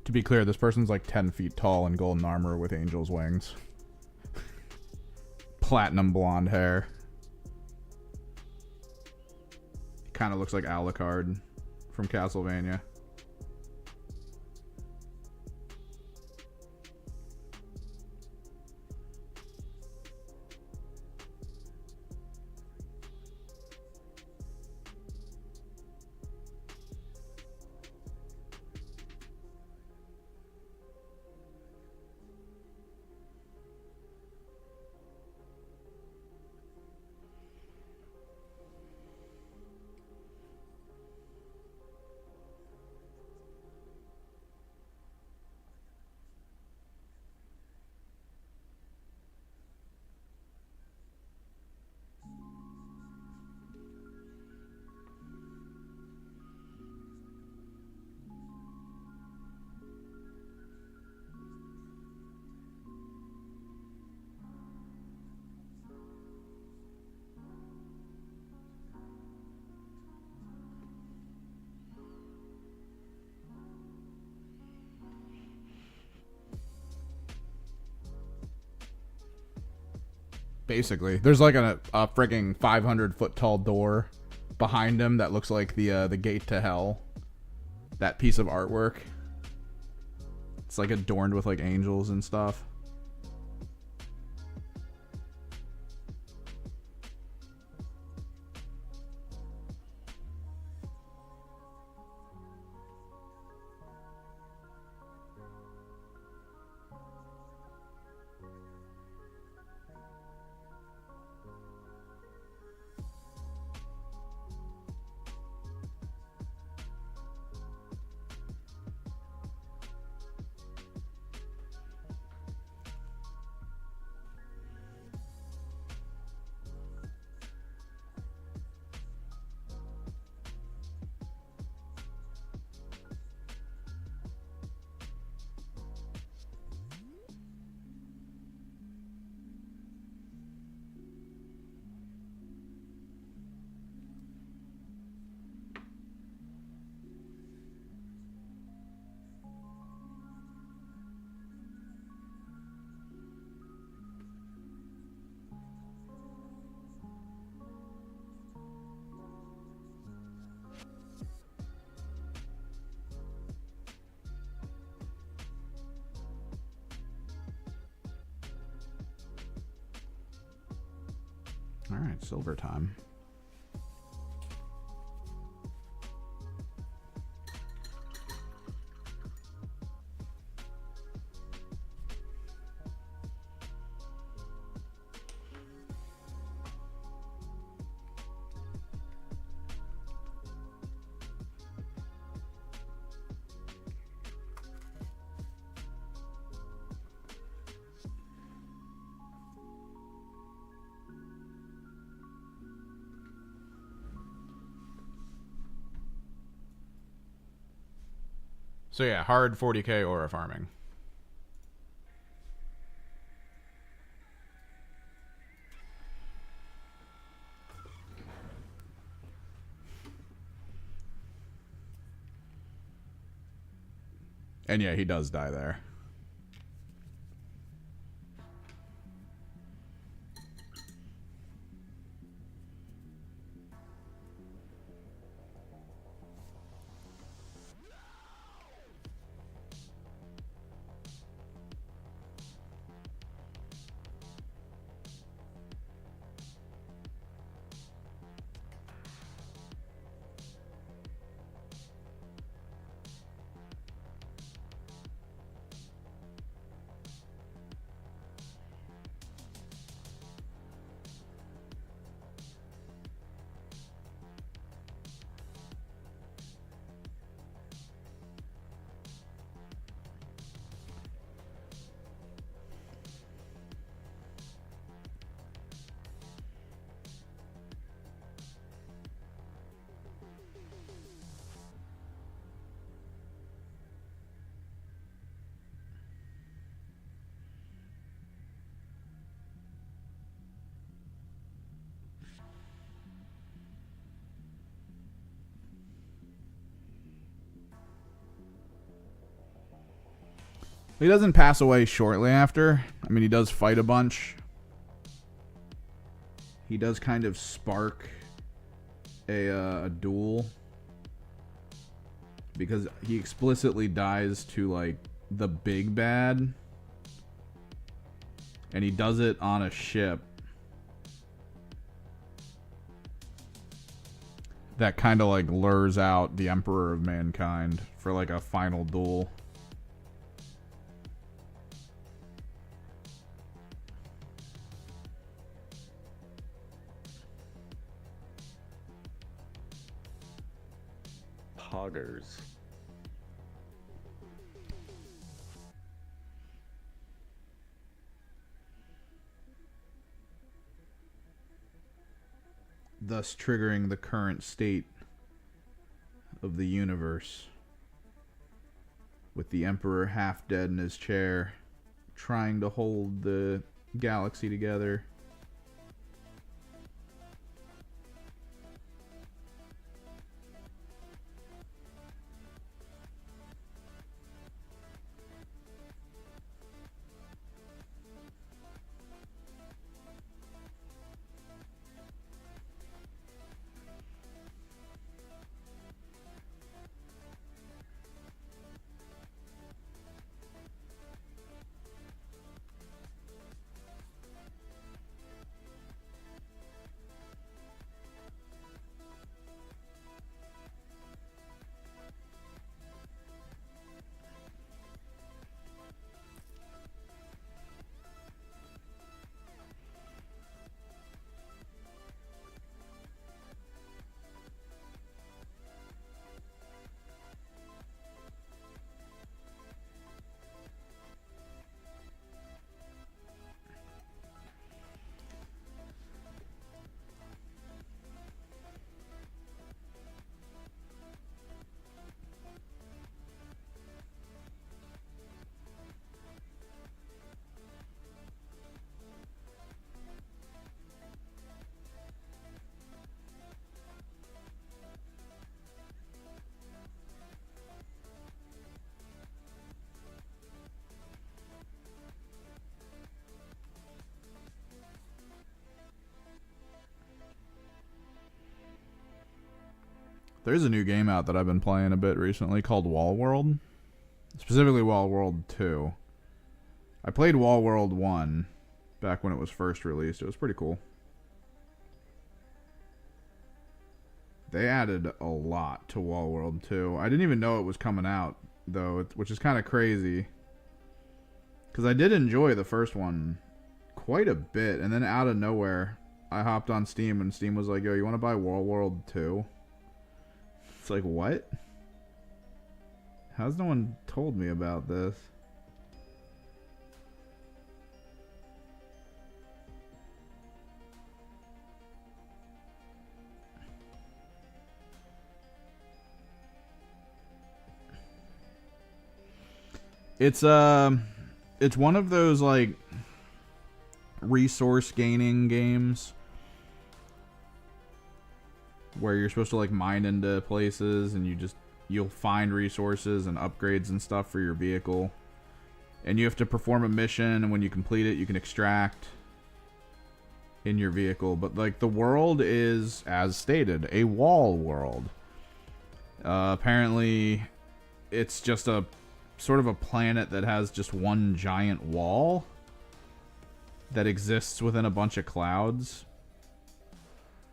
To be clear, this person's like 10 feet tall in golden armor with angel's wings. Platinum blonde hair. Kind of looks like Alucard from Castlevania. Basically, there's like a frigging 500-foot tall door behind him that looks like the gate to hell. That piece of artwork. It's like adorned with like angels and stuff. All right, silver time. So yeah, hard 40k aura farming. And yeah, he does die there. He doesn't pass away shortly after. I mean, he does fight a bunch. He does kind of spark a duel. Because he explicitly dies to, like, the big bad. And he does it on a ship. That kind of, like, lures out the Emperor of Mankind for, like, a final duel. Poggers. Thus triggering the current state of the universe, with the Emperor half dead in his chair, trying to hold the galaxy together. There's a new game out that I've been playing a bit recently called Wall World. Specifically Wall World 2. I played Wall World 1 back when it was first released. It was pretty cool. They added a lot to Wall World 2. I didn't even know it was coming out, though, which is kind of crazy. Because I did enjoy the first one quite a bit, and then out of nowhere, I hopped on Steam, and Steam was like, yo, you want to buy Wall World 2? It's like, what? How's no one told me about this? It's one of those like resource gaining games where you're supposed to like mine into places and you'll find resources and upgrades and stuff for your vehicle. And you have to perform a mission, and when you complete it, you can extract in your vehicle. But like the world is, as stated, a wall world. Apparently it's just a sort of a planet that has just one giant wall that exists within a bunch of clouds.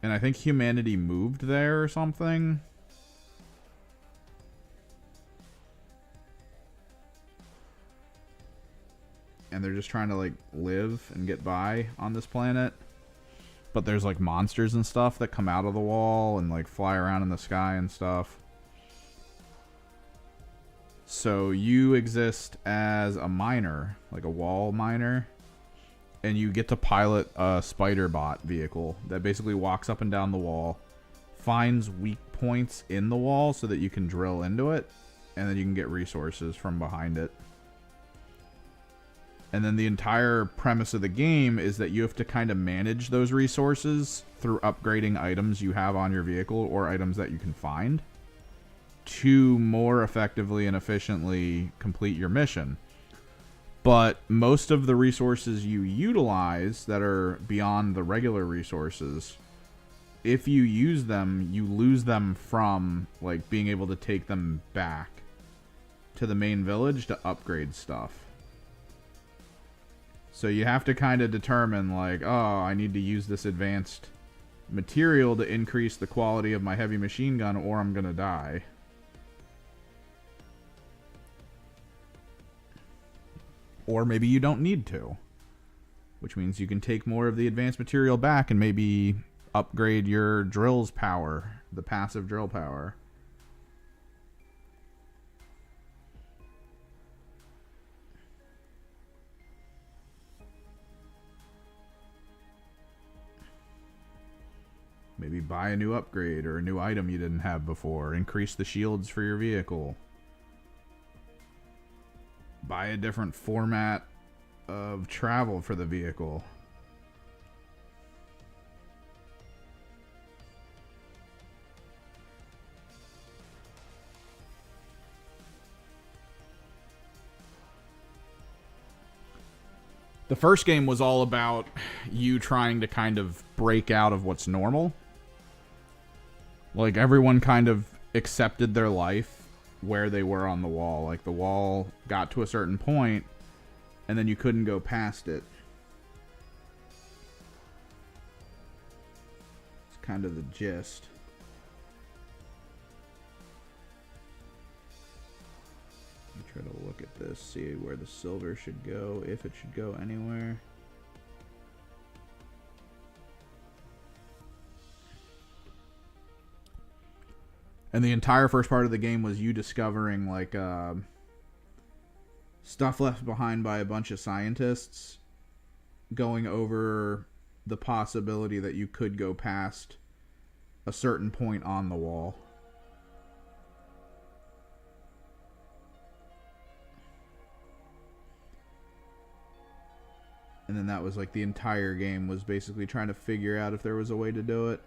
And I think humanity moved there or something. And they're just trying to like live and get by on this planet. But there's like monsters and stuff that come out of the wall and like fly around in the sky and stuff. So you exist as a miner, like a wall miner, and you get to pilot a spider bot vehicle that basically walks up and down the wall, finds weak points in the wall so that you can drill into it, and then you can get resources from behind it. And then the entire premise of the game is that you have to kind of manage those resources through upgrading items you have on your vehicle or items that you can find to more effectively and efficiently complete your mission. But most of the resources you utilize that are beyond the regular resources, if you use them, you lose them from like being able to take them back to the main village to upgrade stuff. So you have to kind of determine like, oh, I need to use this advanced material to increase the quality of my heavy machine gun or I'm gonna die. Or maybe you don't need to, which means you can take more of the advanced material back and maybe upgrade your drill's power, the passive drill power. Maybe buy a new upgrade or a new item you didn't have before. Increase the shields for your vehicle. Buy a different format of travel for the vehicle. The first game was all about you trying to kind of break out of what's normal. Like everyone kind of accepted their life where they were on the wall. Like the wall got to a certain point and then you couldn't go past it. It's kind of the gist. Let me try to look at this, see where the silver should go, if it should go anywhere. And the entire first part of the game was you discovering like stuff left behind by a bunch of scientists, going over the possibility that you could go past a certain point on the wall. And then that was like the entire game was basically trying to figure out if there was a way to do it.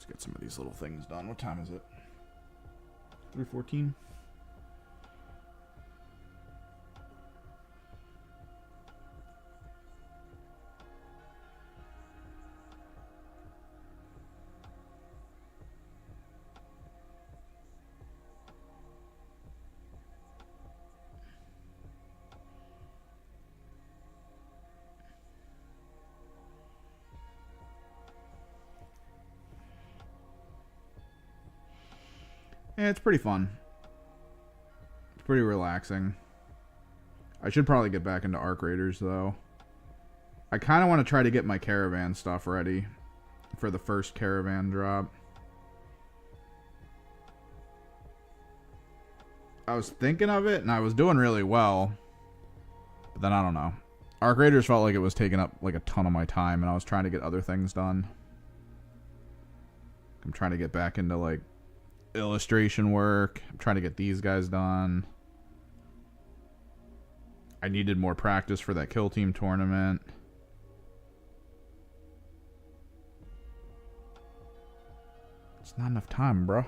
Let's get some of these little things done. What time is it? 3:14. Yeah, it's pretty fun. It's pretty relaxing. I should probably get back into Arc Raiders, though. I kind of want to try to get my caravan stuff ready for the first caravan drop. I was thinking of it, and I was doing really well. But then I don't know. Arc Raiders felt like it was taking up like a ton of my time, and I was trying to get other things done. I'm trying to get back into like illustration work. I'm trying to get these guys done. I needed more practice for that kill team tournament. It's not enough time, bro.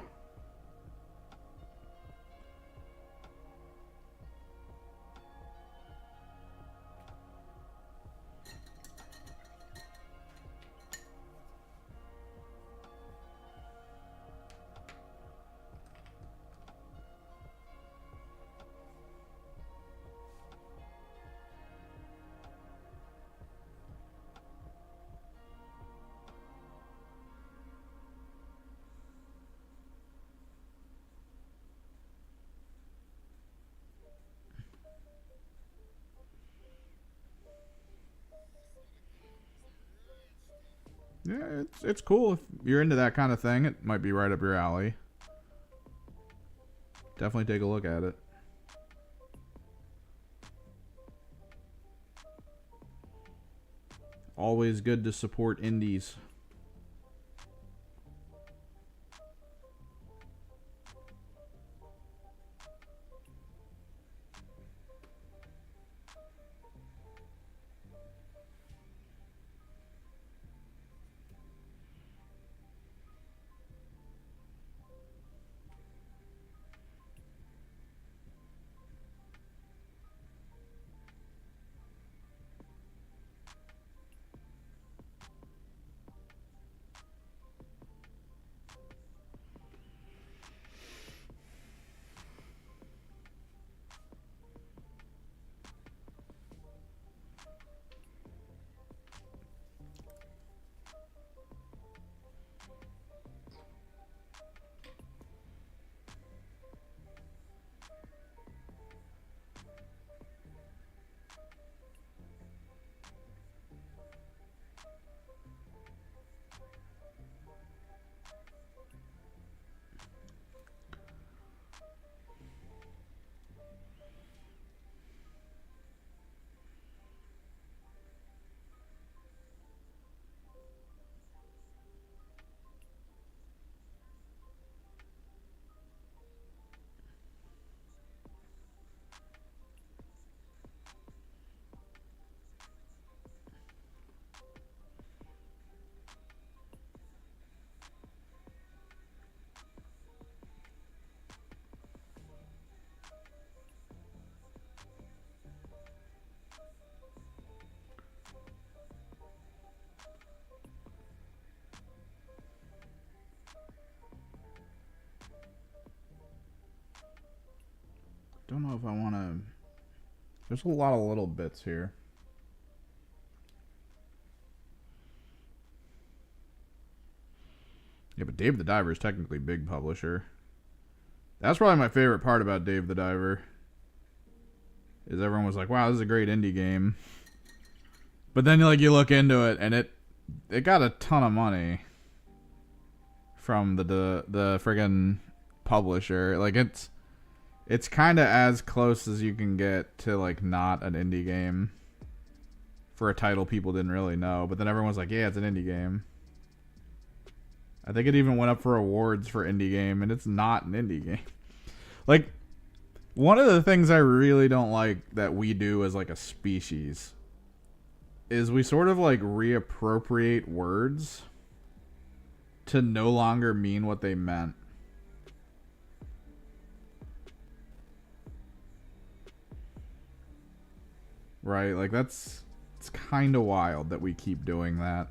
Yeah, it's cool. If you're into that kind of thing, it might be right up your alley. Definitely take a look at it. Always good to support indies. Don't know if I want to... There's a lot of little bits here. Yeah, but Dave the Diver is technically big publisher. That's probably my favorite part about Dave the Diver. Is everyone was like, wow, this is a great indie game. But then you look into it, and it got a ton of money from the friggin' publisher. Like, it's kind of as close as you can get to like not an indie game for a title people didn't really know. But then everyone was like, yeah, it's an indie game. I think it even went up for awards for indie game, and it's not an indie game. Like, one of the things I really don't like that we do as like a species is we sort of like reappropriate words to no longer mean what they meant. Right? Like, it's kind of wild that we keep doing that.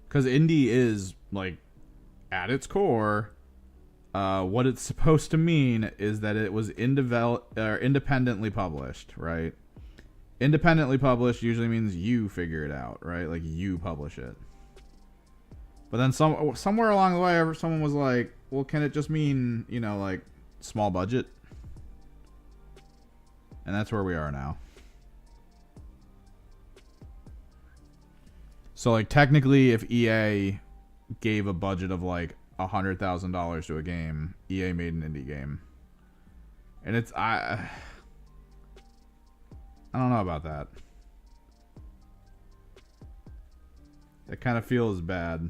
Because indie is, like, at its core, what it's supposed to mean is that it was independently published, right? Independently published usually means you figure it out, right? Like, you publish it. But then somewhere along the way, someone was like, well, can it just mean, you know, like, small budget? And that's where we are now. So, like, technically, if EA gave a budget of, like, $100,000 to a game, EA made an indie game. And it's... I don't know about that. It kind of feels bad.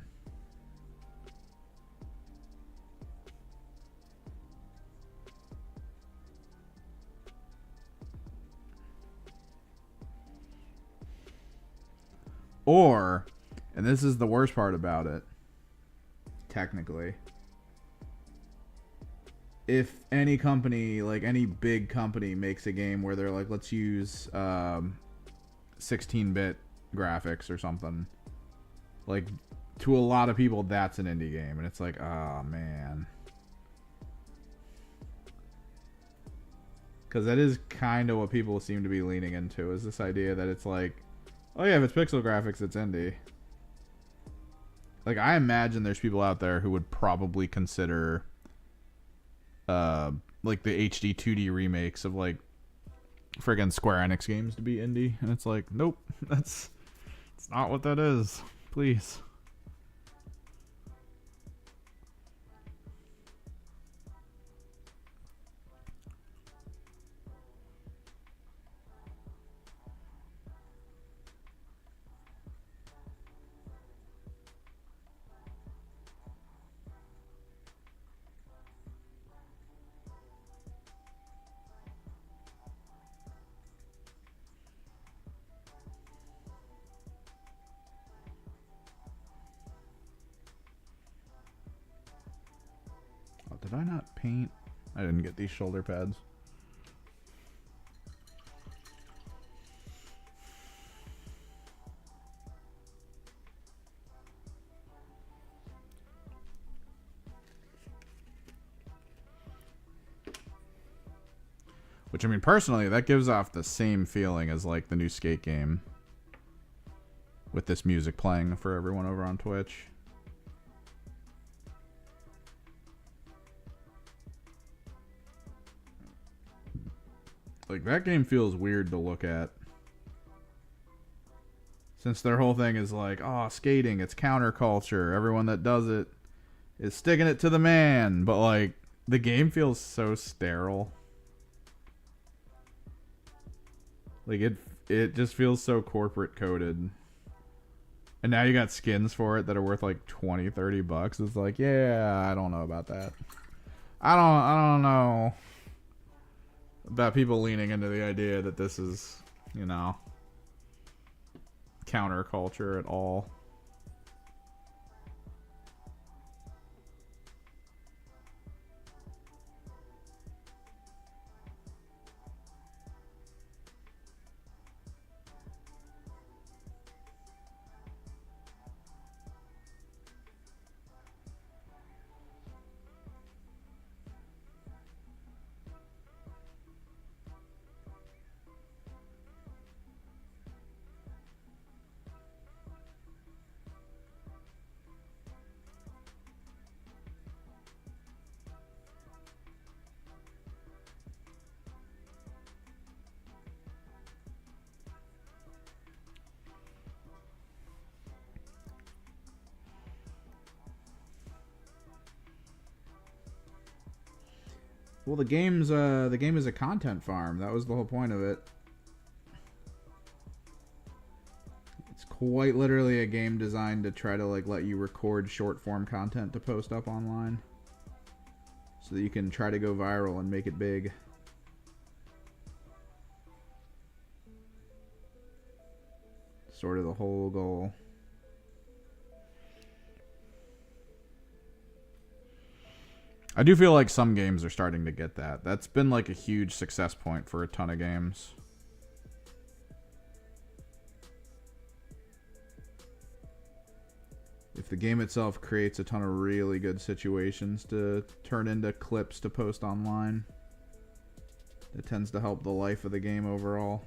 Or, and this is the worst part about it, technically, if any company, like any big company, makes a game where they're like, let's use 16-bit graphics or something, like, to a lot of people, that's an indie game. And it's like, oh, man. Because that is kind of what people seem to be leaning into, is this idea that it's like, oh yeah, if it's pixel graphics, it's indie. Like, I imagine there's people out there who would probably consider, like, the HD 2D remakes of, like, friggin' Square Enix games to be indie. And it's like, nope, it's not what that is. Please. Did I not paint? I didn't get these shoulder pads. Which, I mean, personally, that gives off the same feeling as, like, the new Skate game. With this music playing for everyone over on Twitch. Like, that game feels weird to look at. Since their whole thing is like, oh, skating, it's counterculture. Everyone that does it is sticking it to the man. But, like, the game feels so sterile. Like, it just feels so corporate coded. And now you got skins for it that are worth like $20-$30. It's like, yeah, I don't know about that. I don't know about people leaning into the idea that this is, you know, counterculture at all. Well, the game is a content farm. That was the whole point of it. It's quite literally a game designed to try to like let you record short form content to post up online, so that you can try to go viral and make it big. Sort of the whole goal. I do feel like some games are starting to get that. That's been like a huge success point for a ton of games. If the game itself creates a ton of really good situations to turn into clips to post online, it tends to help the life of the game overall.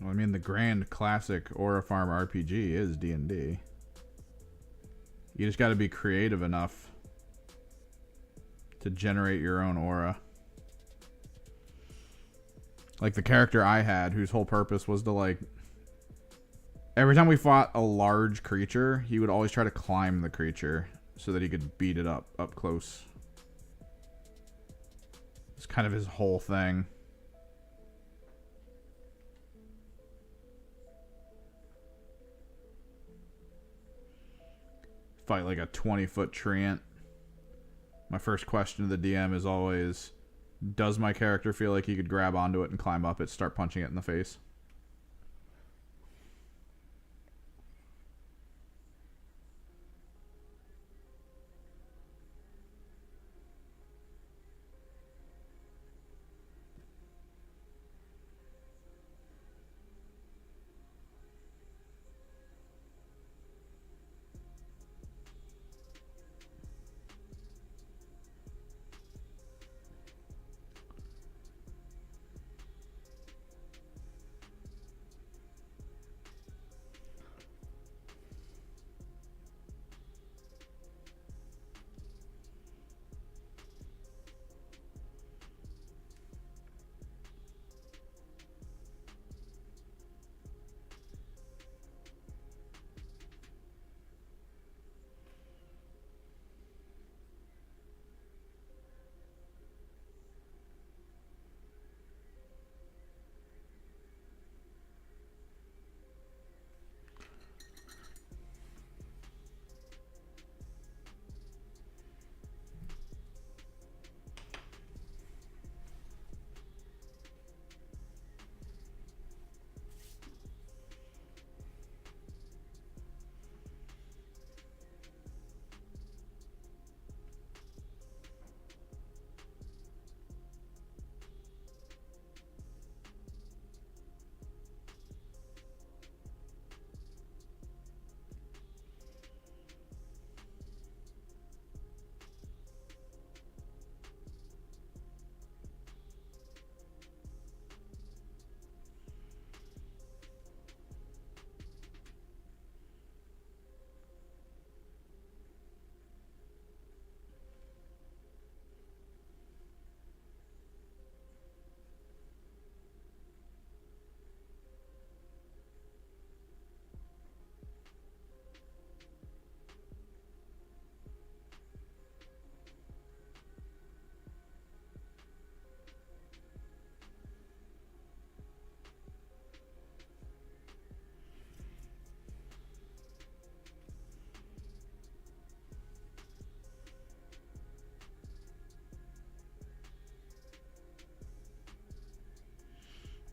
Well, I mean, the grand classic Aura Farm RPG is D&D. You just got to be creative enough to generate your own aura. Like the character I had, whose whole purpose was to like... Every time we fought a large creature, he would always try to climb the creature so that he could beat it up close. It's kind of his whole thing. Fight like a 20-foot treant. My first question to the DM is always, does my character feel like he could grab onto it and climb up it, start punching it in the face?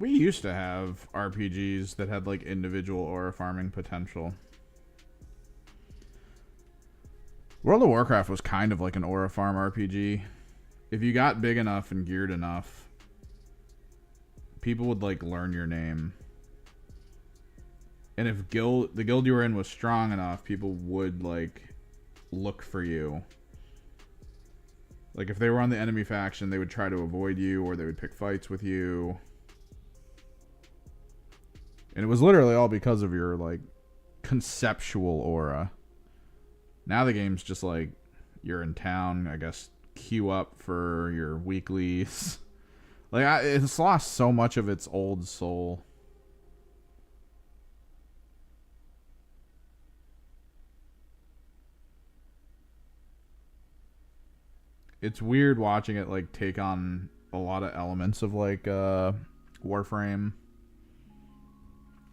We used to have RPGs that had like individual aura farming potential. World of Warcraft was kind of like an aura farm RPG. If you got big enough and geared enough, people would like learn your name. And if the guild you were in was strong enough, people would like look for you. Like if they were on the enemy faction, they would try to avoid you or they would pick fights with you. And it was literally all because of your like conceptual aura. Now the game's just like you're in town, I guess queue up for your weeklies. Like it's lost so much of its old soul. It's weird watching it like take on a lot of elements of like Warframe.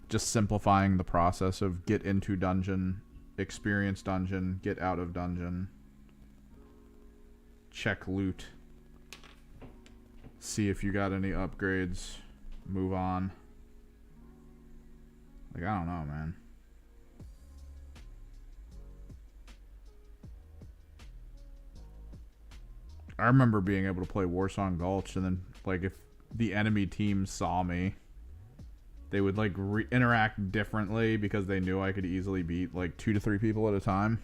Just simplifying the process of get into dungeon, experience dungeon, get out of dungeon, check loot, see if you got any upgrades, move on. Like, I don't know, man. I remember being able to play Warsong Gulch, and then, like, if the enemy team saw me, they would, like, interact differently because they knew I could easily beat, like, 2 to 3 people at a time.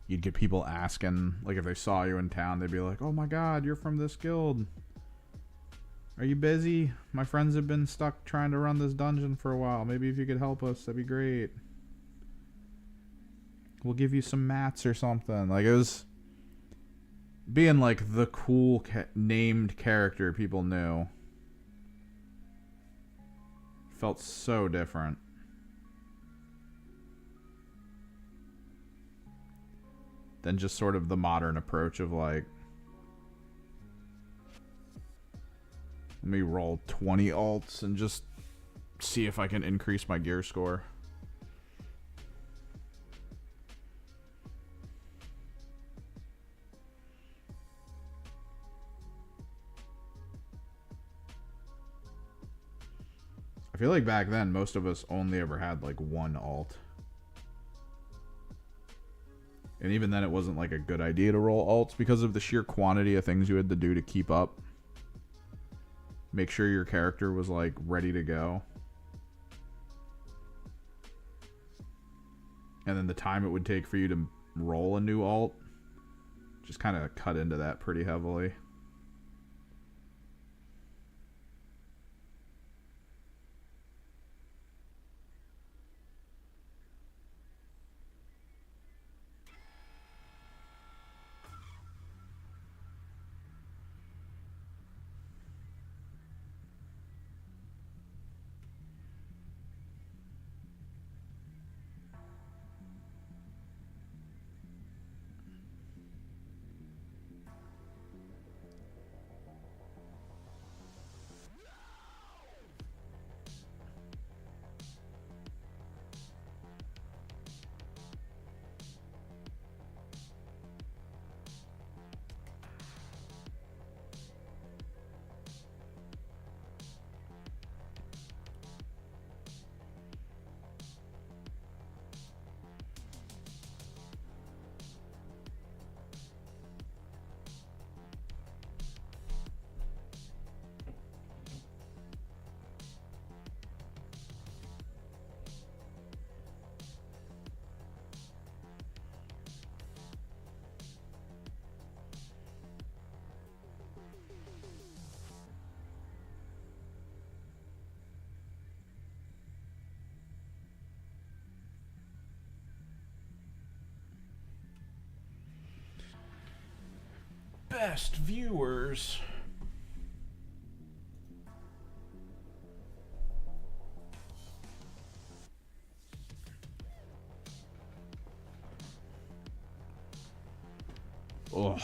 You'd get people asking, like if they saw you in town, they'd be like, oh my god, you're from this guild. Are you busy? My friends have been stuck trying to run this dungeon for a while. Maybe if you could help us, that'd be great. We'll give you some mats or something. Like, it was being like the cool named character people knew. Felt so different. Than just sort of the modern approach of like, let me roll 20 alts and just see if I can increase my gear score. I feel like back then most of us only ever had like one alt. And even then, it wasn't like a good idea to roll alts because of the sheer quantity of things you had to do to keep up. Make sure your character was like ready to go. And then the time it would take for you to roll a new alt just kind of cut into that pretty heavily. Best viewers. Ugh.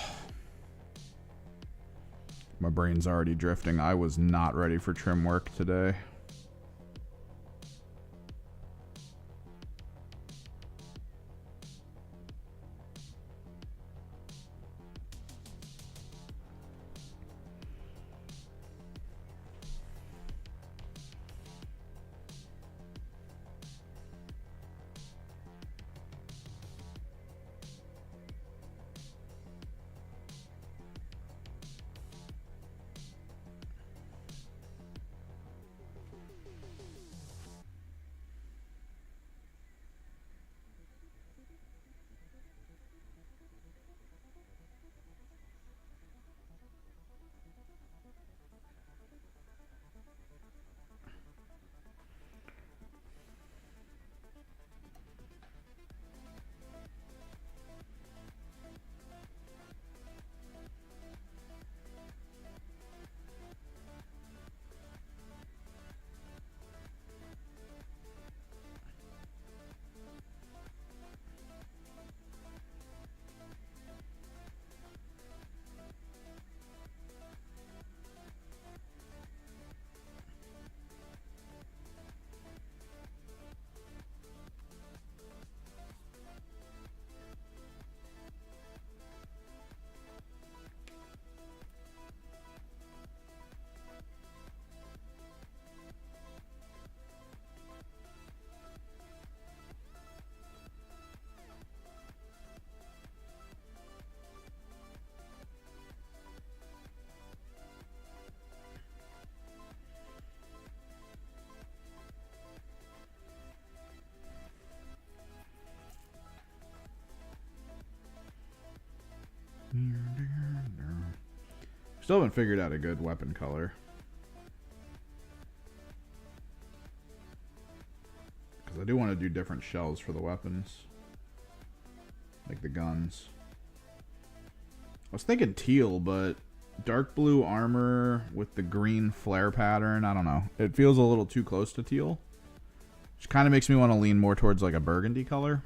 My brain's already drifting. I was not ready for trim work today. Still haven't figured out a good weapon color. Because I do want to do different shells for the weapons. Like the guns. I was thinking teal, but dark blue armor with the green flare pattern, I don't know. It feels a little too close to teal. Which kind of makes me want to lean more towards like a burgundy color.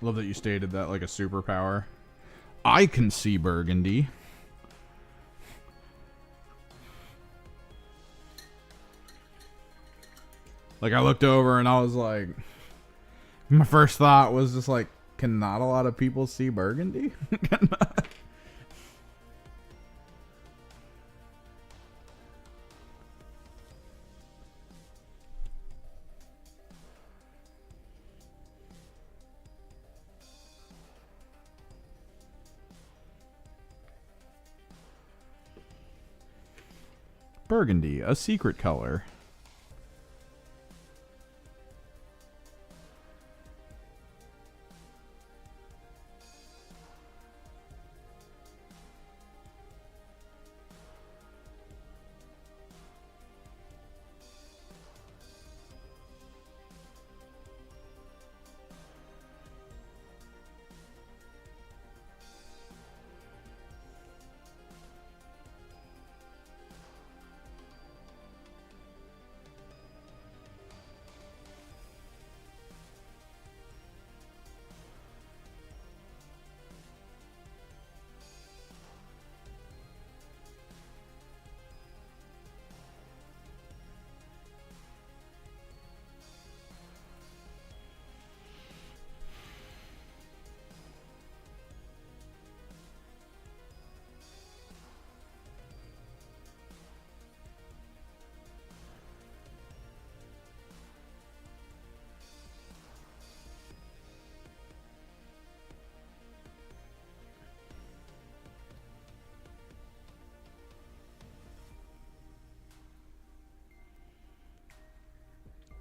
Love that you stated that like a superpower. I can see burgundy. Like I looked over and I was like, my first thought was just like, can not a lot of people see burgundy? Burgundy, a secret color.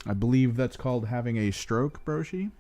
I believe that's called having a stroke, Broshi.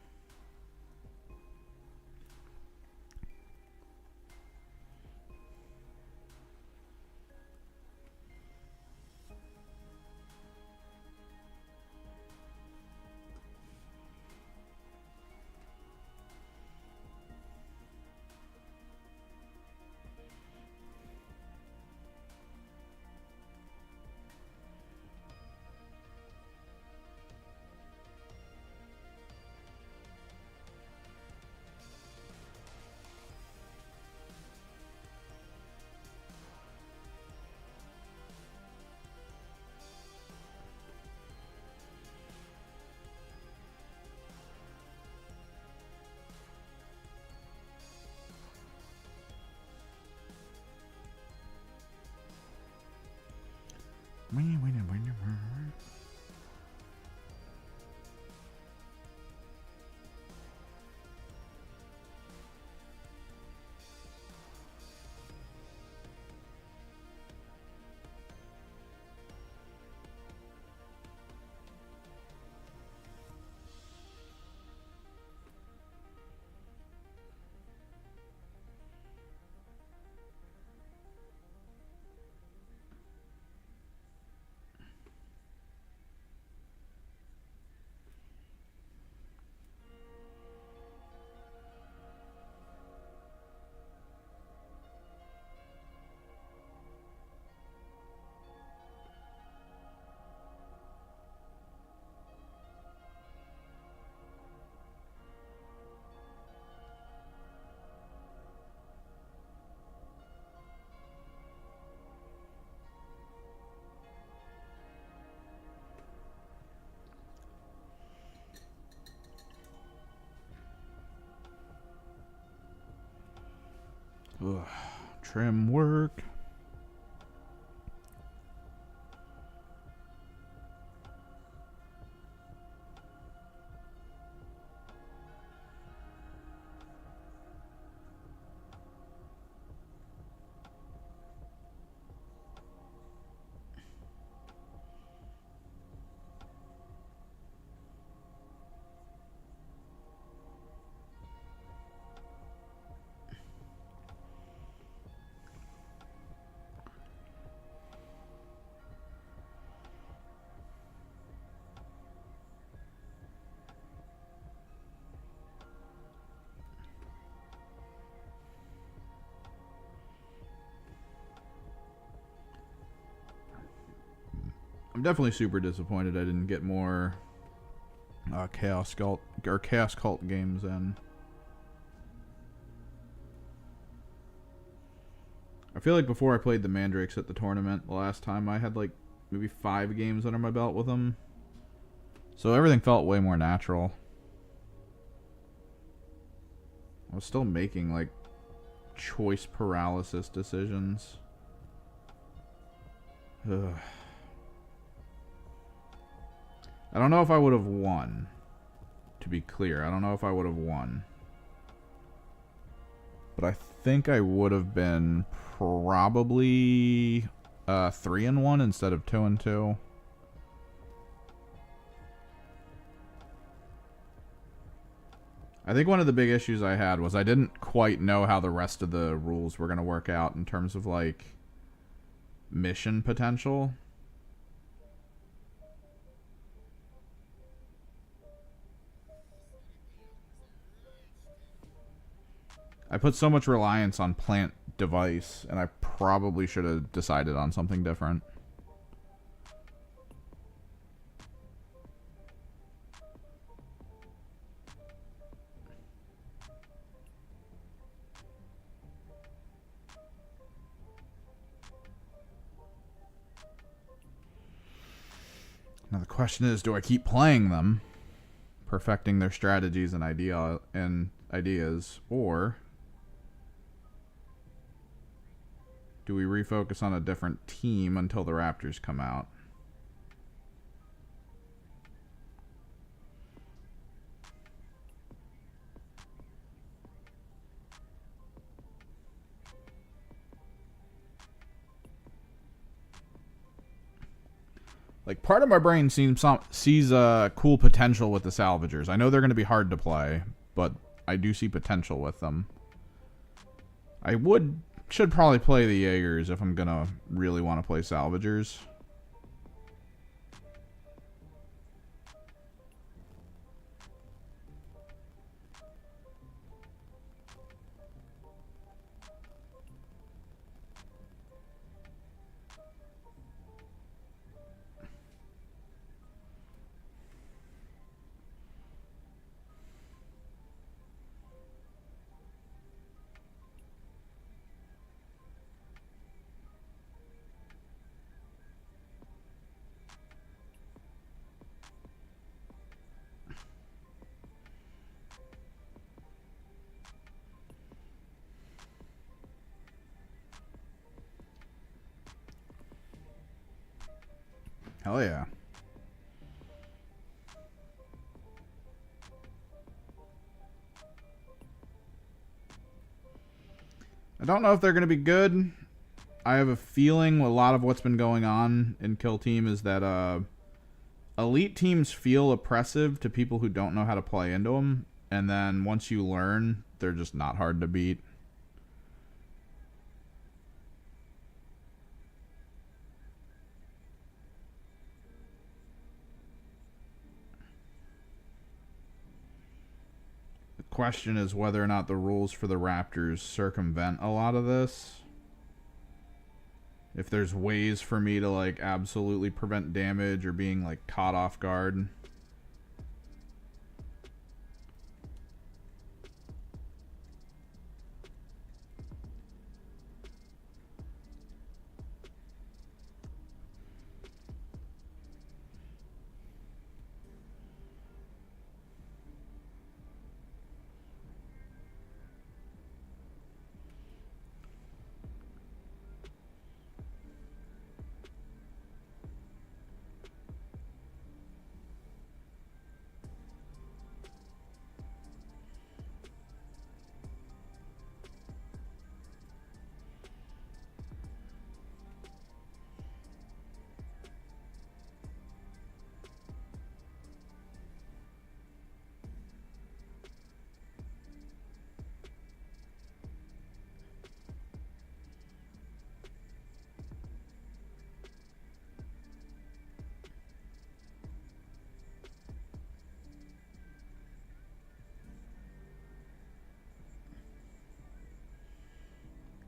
Ugh, trim work. I'm definitely super disappointed I didn't get more Chaos Cult games in. I feel like before I played the Mandrakes at the tournament, the last time I had like maybe 5 games under my belt with them. So everything felt way more natural. I was still making like choice paralysis decisions. Ugh. I don't know if I would have won. To be clear, I don't know if I would have won. But I think I would have been probably 3-1 instead of 2-2. I think one of the big issues I had was I didn't quite know how the rest of the rules were going to work out in terms of like mission potential. I put so much reliance on plant device, and I probably should have decided on something different. Now the question is, do I keep playing them, perfecting their strategies and ideas, or do we refocus on a different team until the Raptors come out? Like, part of my brain sees cool potential with the salvagers. I know they're going to be hard to play, but I do see potential with them. I should probably play the Jaegers if I'm going to really want to play salvagers. Hell yeah. I don't know if they're going to be good. I have a feeling a lot of what's been going on in Kill Team is that elite teams feel oppressive to people who don't know how to play into them. And then once you learn, they're just not hard to beat. Question is whether or not the rules for the Raptors circumvent a lot of this. If there's ways for me to like absolutely prevent damage or being like caught off guard.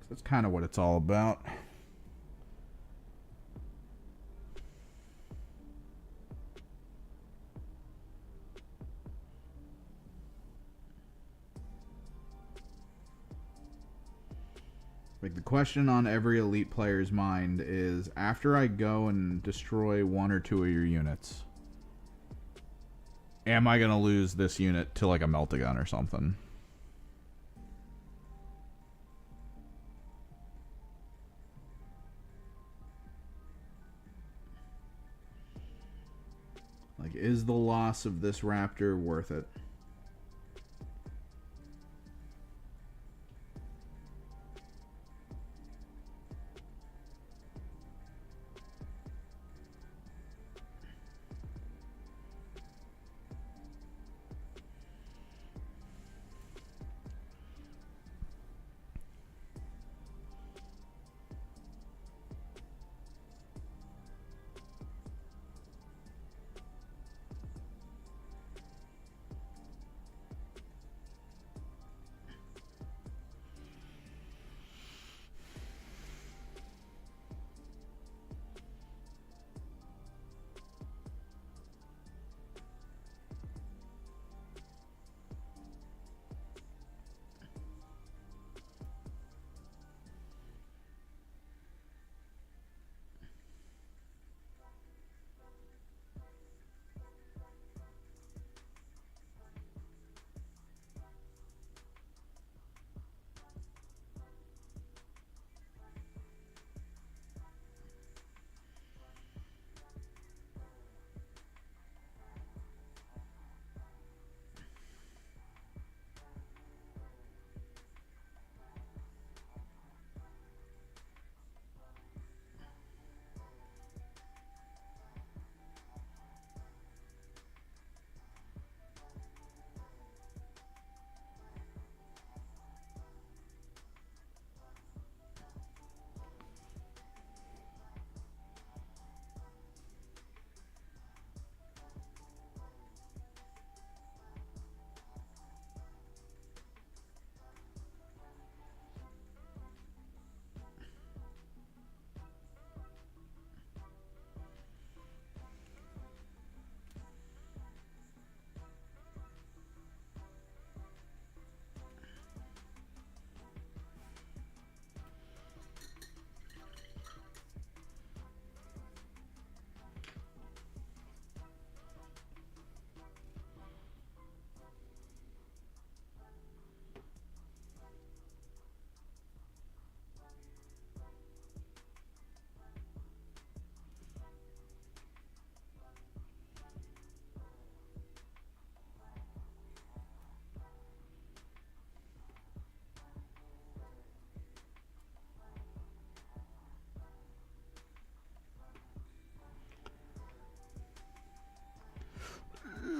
That's kind of what it's all about. Like, the question on every elite player's mind is, after I go and destroy one or two of your units, am I going to lose this unit to like a melt-a-gun or something? Like, is the loss of this Raptor worth it?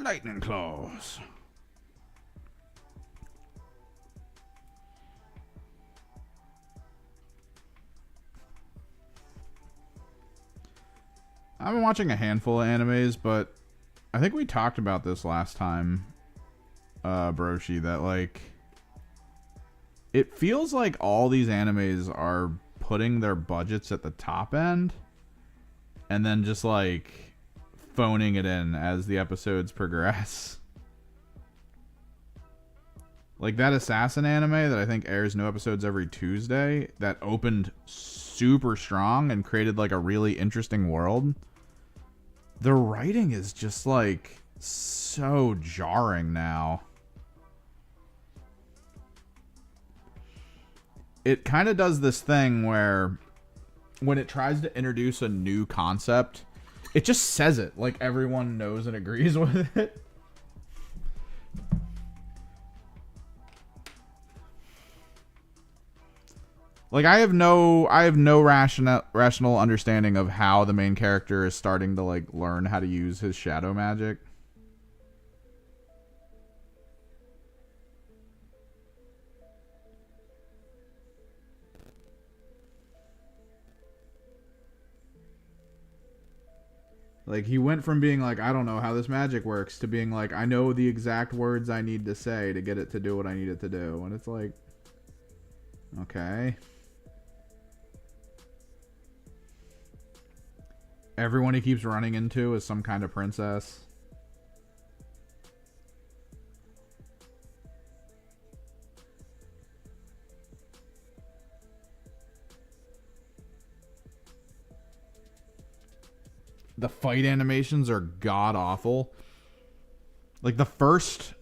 Lightning claws. I've been watching a handful of animes, but I think we talked about this last time, Broshi, that like it feels like all these animes are putting their budgets at the top end and then just like phoning it in as the episodes progress. Like that Assassin anime that I think airs new episodes every Tuesday that opened super strong and created like a really interesting world. The writing is just like so jarring now. It kind of does this thing where when it tries to introduce a new concept, it just says it like everyone knows and agrees with it. Like I have no rational understanding of how the main character is starting to like learn how to use his shadow magic. Like he went from being like, I don't know how this magic works, to being like, I know the exact words I need to say to get it to do what I need it to do. And it's like, okay. Everyone he keeps running into is some kind of princess. The fight animations are god awful. Like the first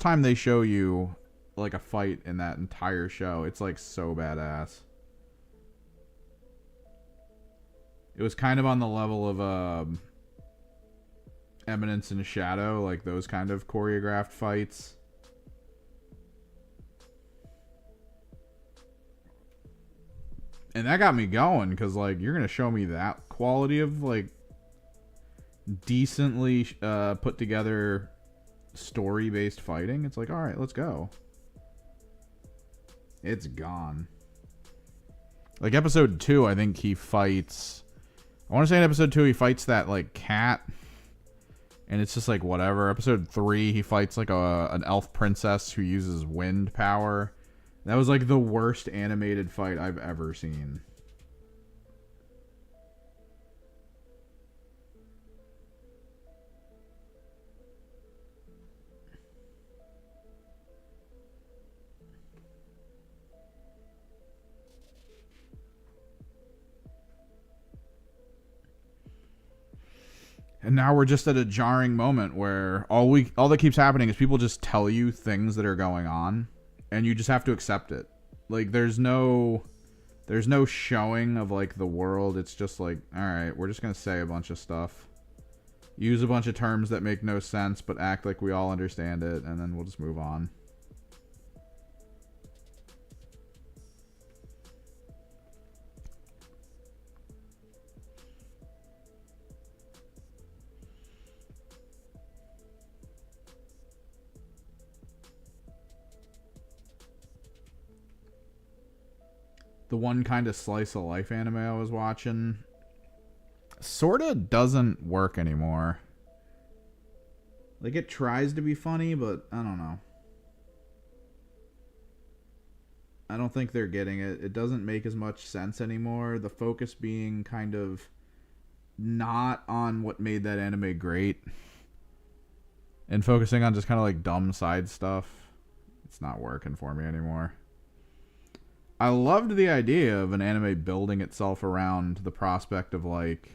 time they show you like a fight in that entire show, it's like so badass. It was kind of on the level of Eminence and Shadow, like those kind of choreographed fights. And that got me going, because like you're gonna show me that quality of like decently put together story based fighting. It's like, all right, let's go. It's gone. Like episode 2, I think he fights, I want to say in episode 2 he fights that like cat, and it's just like whatever. Episode 3 he fights like an elf princess who uses wind power. That was like the worst animated fight I've ever seen. And now we're just at a jarring moment where all that keeps happening is people just tell you things that are going on, and you just have to accept it. Like there's no showing of like the world. It's just like, all right, we're just gonna say a bunch of stuff, use a bunch of terms that make no sense, but act like we all understand it, and then we'll just move on. The one kind of slice of life anime I was watching sorta doesn't work anymore. Like it tries to be funny, but I don't know. I don't think they're getting it. It doesn't make as much sense anymore. The focus being kind of not on what made that anime great, and focusing on just kind of like dumb side stuff. It's not working for me anymore. I loved the idea of an anime building itself around the prospect of like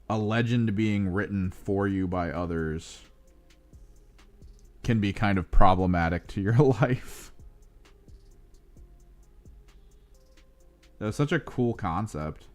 a legend being written for you by others can be kind of problematic to your life. That was such a cool concept.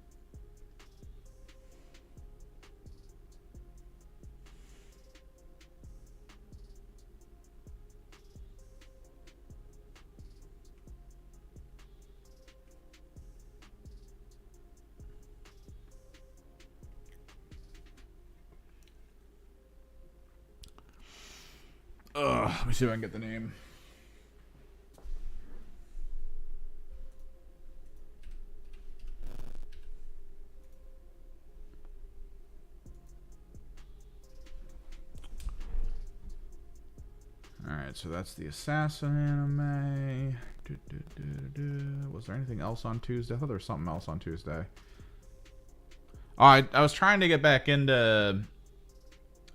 Let me see if I can get the name. Alright, so that's the Assassin anime. Was there anything else on Tuesday? I thought there was something else on Tuesday. I was trying to get back into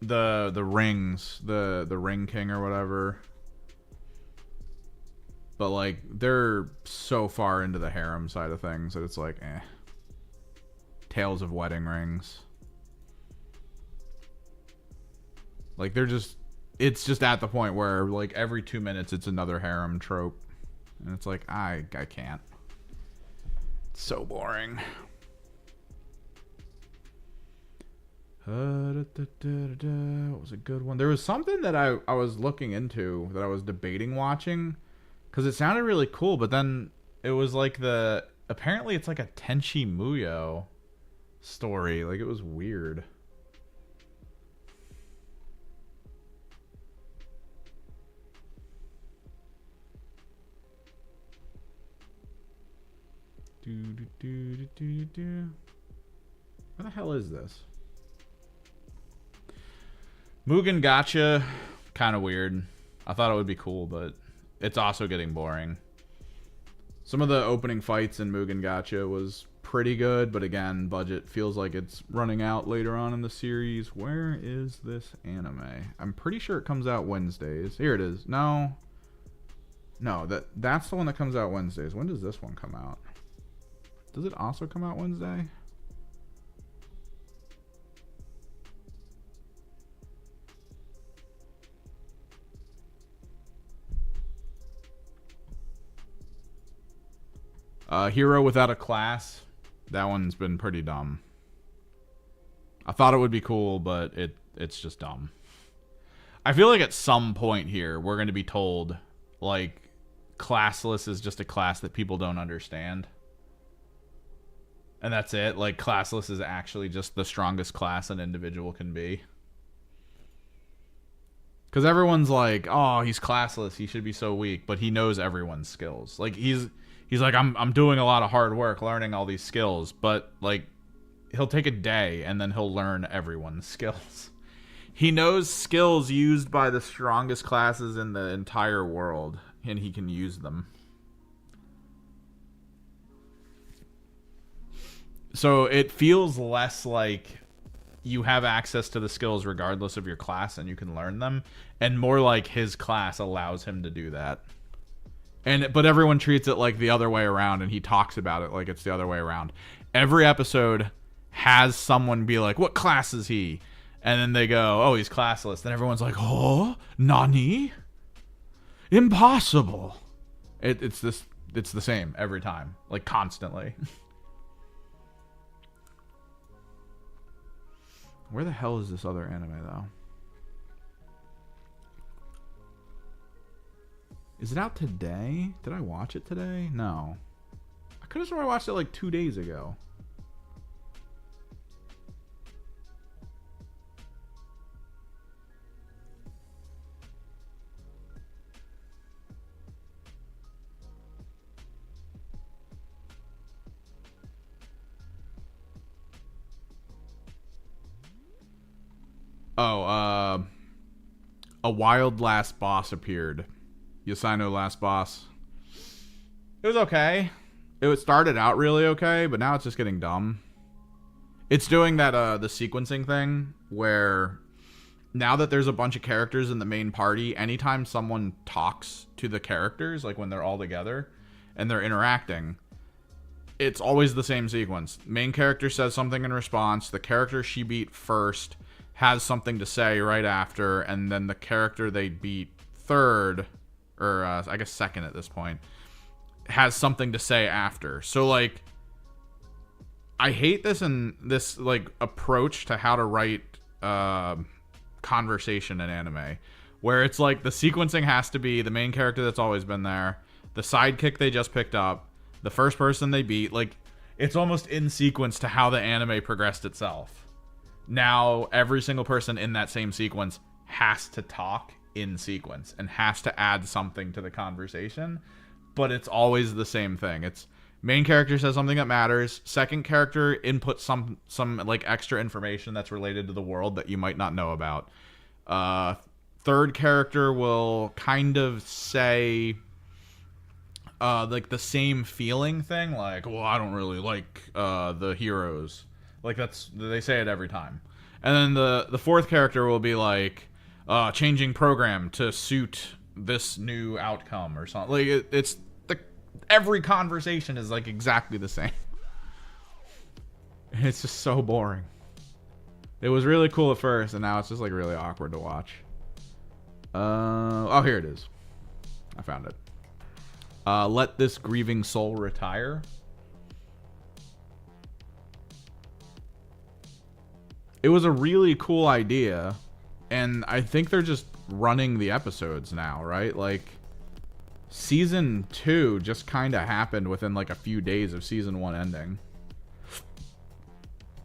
the rings, the Ring King or whatever. But like they're so far into the harem side of things that it's like Tales of Wedding Rings. Like it's just at the point where like every 2 minutes it's another harem trope. And it's like I can't. It's so boring. What was a good one? There was something that I was looking into that I was debating watching because it sounded really cool, but then it was like apparently it's like a Tenchi Muyo story. Like it was weird. Where the hell is this? Mugen Gacha, kind of weird. I thought it would be cool, but it's also getting boring. Some of the opening fights in Mugen Gacha was pretty good, but again, budget feels like it's running out later on in the series. Where is this anime? I'm pretty sure it comes out Wednesdays. Here it is. No, that's the one that comes out Wednesdays. When does this one come out? Does it also come out Wednesday? Hero Without a Class. That one's been pretty dumb. I thought it would be cool, but it's just dumb. I feel like at some point here, we're going to be told, like, classless is just a class that people don't understand. And that's it. Like, classless is actually just the strongest class an individual can be. Because everyone's like, oh, he's classless. He should be so weak. But he knows everyone's skills. Like, he's like, I'm doing a lot of hard work learning all these skills. But, like, he'll take a day and then he'll learn everyone's skills. He knows skills used by the strongest classes in the entire world. And he can use them. So it feels less like you have access to the skills regardless of your class and you can learn them, and more like his class allows him to do that. But everyone treats it like the other way around, and he talks about it like it's the other way around. Every episode has someone be like, what class is he? And then they go, oh, he's classless. Then everyone's like, oh, nani? Impossible. It's the same every time, like constantly. Where the hell is this other anime, though? Is it out today? Did I watch it today? No. I could have sworn I watched it like 2 days ago. Oh, a wild last boss appeared. Yosino Last Boss. It was okay. It started out really okay, but now it's just getting dumb. It's doing that the sequencing thing where now that there's a bunch of characters in the main party, anytime someone talks to the characters, like when they're all together and they're interacting, it's always the same sequence. Main character says something in response, the character she beat first has something to say right after, and then the character they beat third, or I guess second at this point, has something to say after. So like, I hate this like approach to how to write conversation in anime, where it's like the sequencing has to be the main character that's always been there, the sidekick they just picked up, the first person they beat. Like, it's almost in sequence to how the anime progressed itself. Now every single person in that same sequence has to talk in sequence and has to add something to the conversation, but it's always the same thing. It's main character says something that matters, second character inputs some like extra information that's related to the world that you might not know about. Third character will kind of say like the same feeling thing, like, well, I don't really like the heroes. Like they say it every time. And then the fourth character will be like, changing program to suit this new outcome or something. Like it's every conversation is like exactly the same. It's just so boring. It was really cool at first, and now it's just like really awkward to watch. Oh, here it is. I found it. Let this grieving soul retire. It was a really cool idea, and I think they're just running the episodes now, right? Like, season 2 just kind of happened within like a few days of season 1 ending.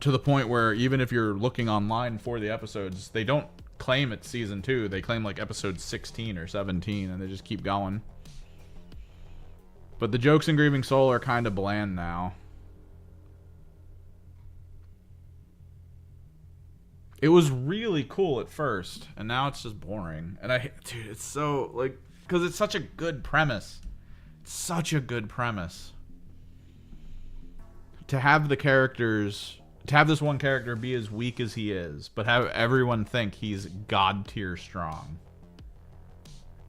To the point where even if you're looking online for the episodes, they don't claim it's season 2. They claim like episode 16 or 17, and they just keep going. But the jokes in Grieving Soul are kind of bland now. It was really cool at first, and now it's just boring. And dude, it's so, like, because it's such a good premise. It's such a good premise. To have the characters, to have this one character be as weak as he is, but have everyone think he's god tier strong.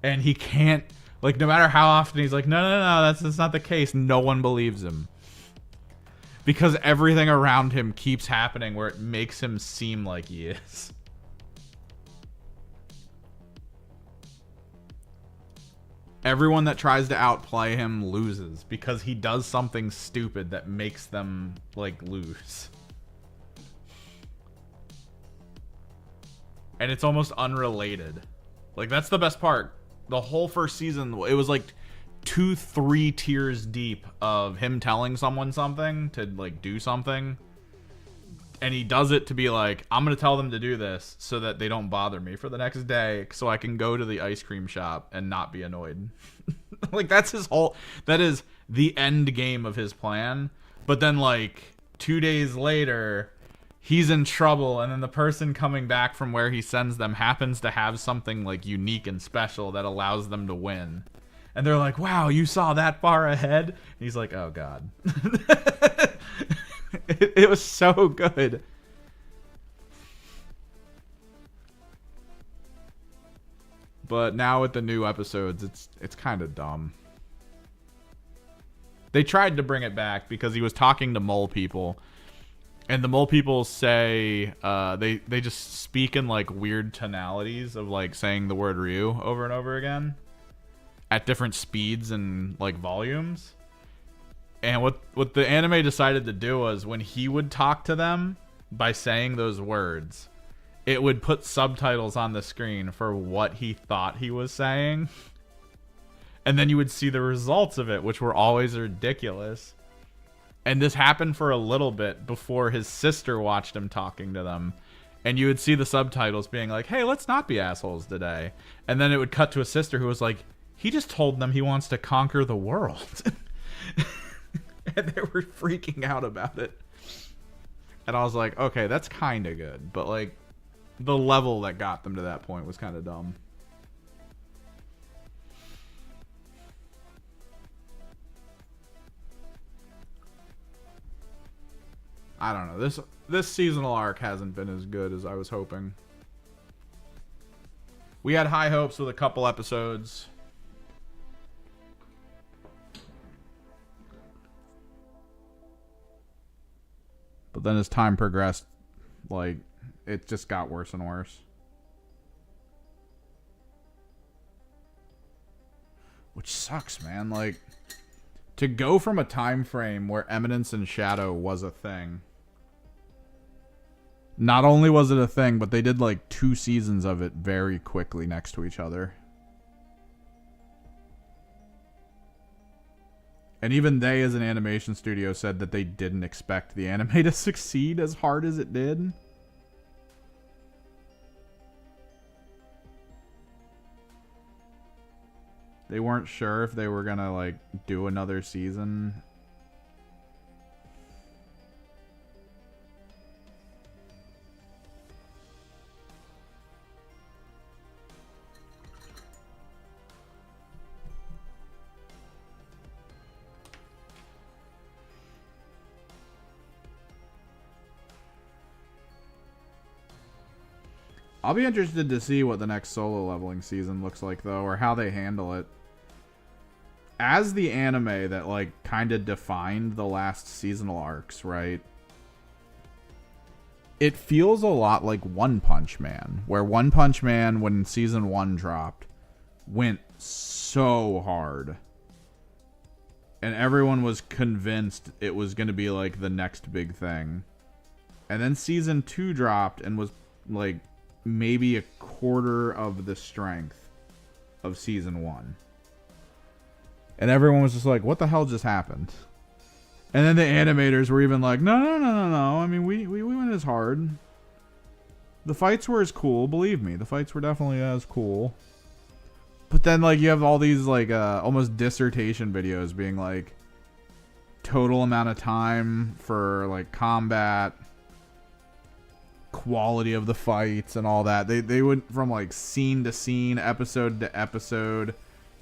And he can't, like, no matter how often he's like, no, that's not the case. No one believes him. Because everything around him keeps happening where it makes him seem like he is. Everyone that tries to outplay him loses because he does something stupid that makes them, like, lose. And it's almost unrelated. Like, that's the best part. The whole first season, it was like 2-3 tiers deep of him telling someone something to like do something, and he does it to be like, I'm gonna tell them to do this so that they don't bother me for the next day so I can go to the ice cream shop and not be annoyed. Like, that's his whole, that is the end game of his plan. But then like 2 days later he's in trouble, and then the person coming back from where he sends them happens to have something like unique and special that allows them to win. And they're like, wow, you saw that far ahead? And he's like, oh, God. it was so good. But now with the new episodes, it's kind of dumb. They tried to bring it back because he was talking to mole people. And the mole people say, they just speak in like weird tonalities of like saying the word Ryu over and over again. At different speeds and like volumes. And what the anime decided to do was when he would talk to them by saying those words, it would put subtitles on the screen for what he thought he was saying. And then you would see the results of it, which were always ridiculous. And this happened for a little bit before his sister watched him talking to them. And you would see the subtitles being like, hey, let's not be assholes today. And then it would cut to a sister who was like, he just told them he wants to conquer the world. And they were freaking out about it. And I was like, okay, that's kind of good. But like, the level that got them to that point was kind of dumb. I don't know. This seasonal arc hasn't been as good as I was hoping. We had high hopes with a couple episodes. But then as time progressed, like, it just got worse and worse. Which sucks, man. Like, to go from a time frame where Eminence and Shadow was a thing. Not only was it a thing, but they did like 2 seasons of it very quickly next to each other. And even they, as an animation studio, said that they didn't expect the anime to succeed as hard as it did. They weren't sure if they were gonna like do another season. I'll be interested to see what the next solo leveling season looks like, though, or how they handle it. As the anime that, like, kind of defined the last seasonal arcs, right? It feels a lot like One Punch Man, where One Punch Man, when season 1 dropped, went so hard. And everyone was convinced it was going to be, like, the next big thing. And then season 2 dropped and was, like, maybe a quarter of the strength of season 1. And everyone was just like, what the hell just happened? And then the animators were even like, no. I mean, we went as hard. The fights were as cool, believe me. The fights were definitely as cool. But then, like, you have all these, like, almost dissertation videos being like, total amount of time for, like, combat, quality of the fights and all that. They went from like scene to scene, episode to episode,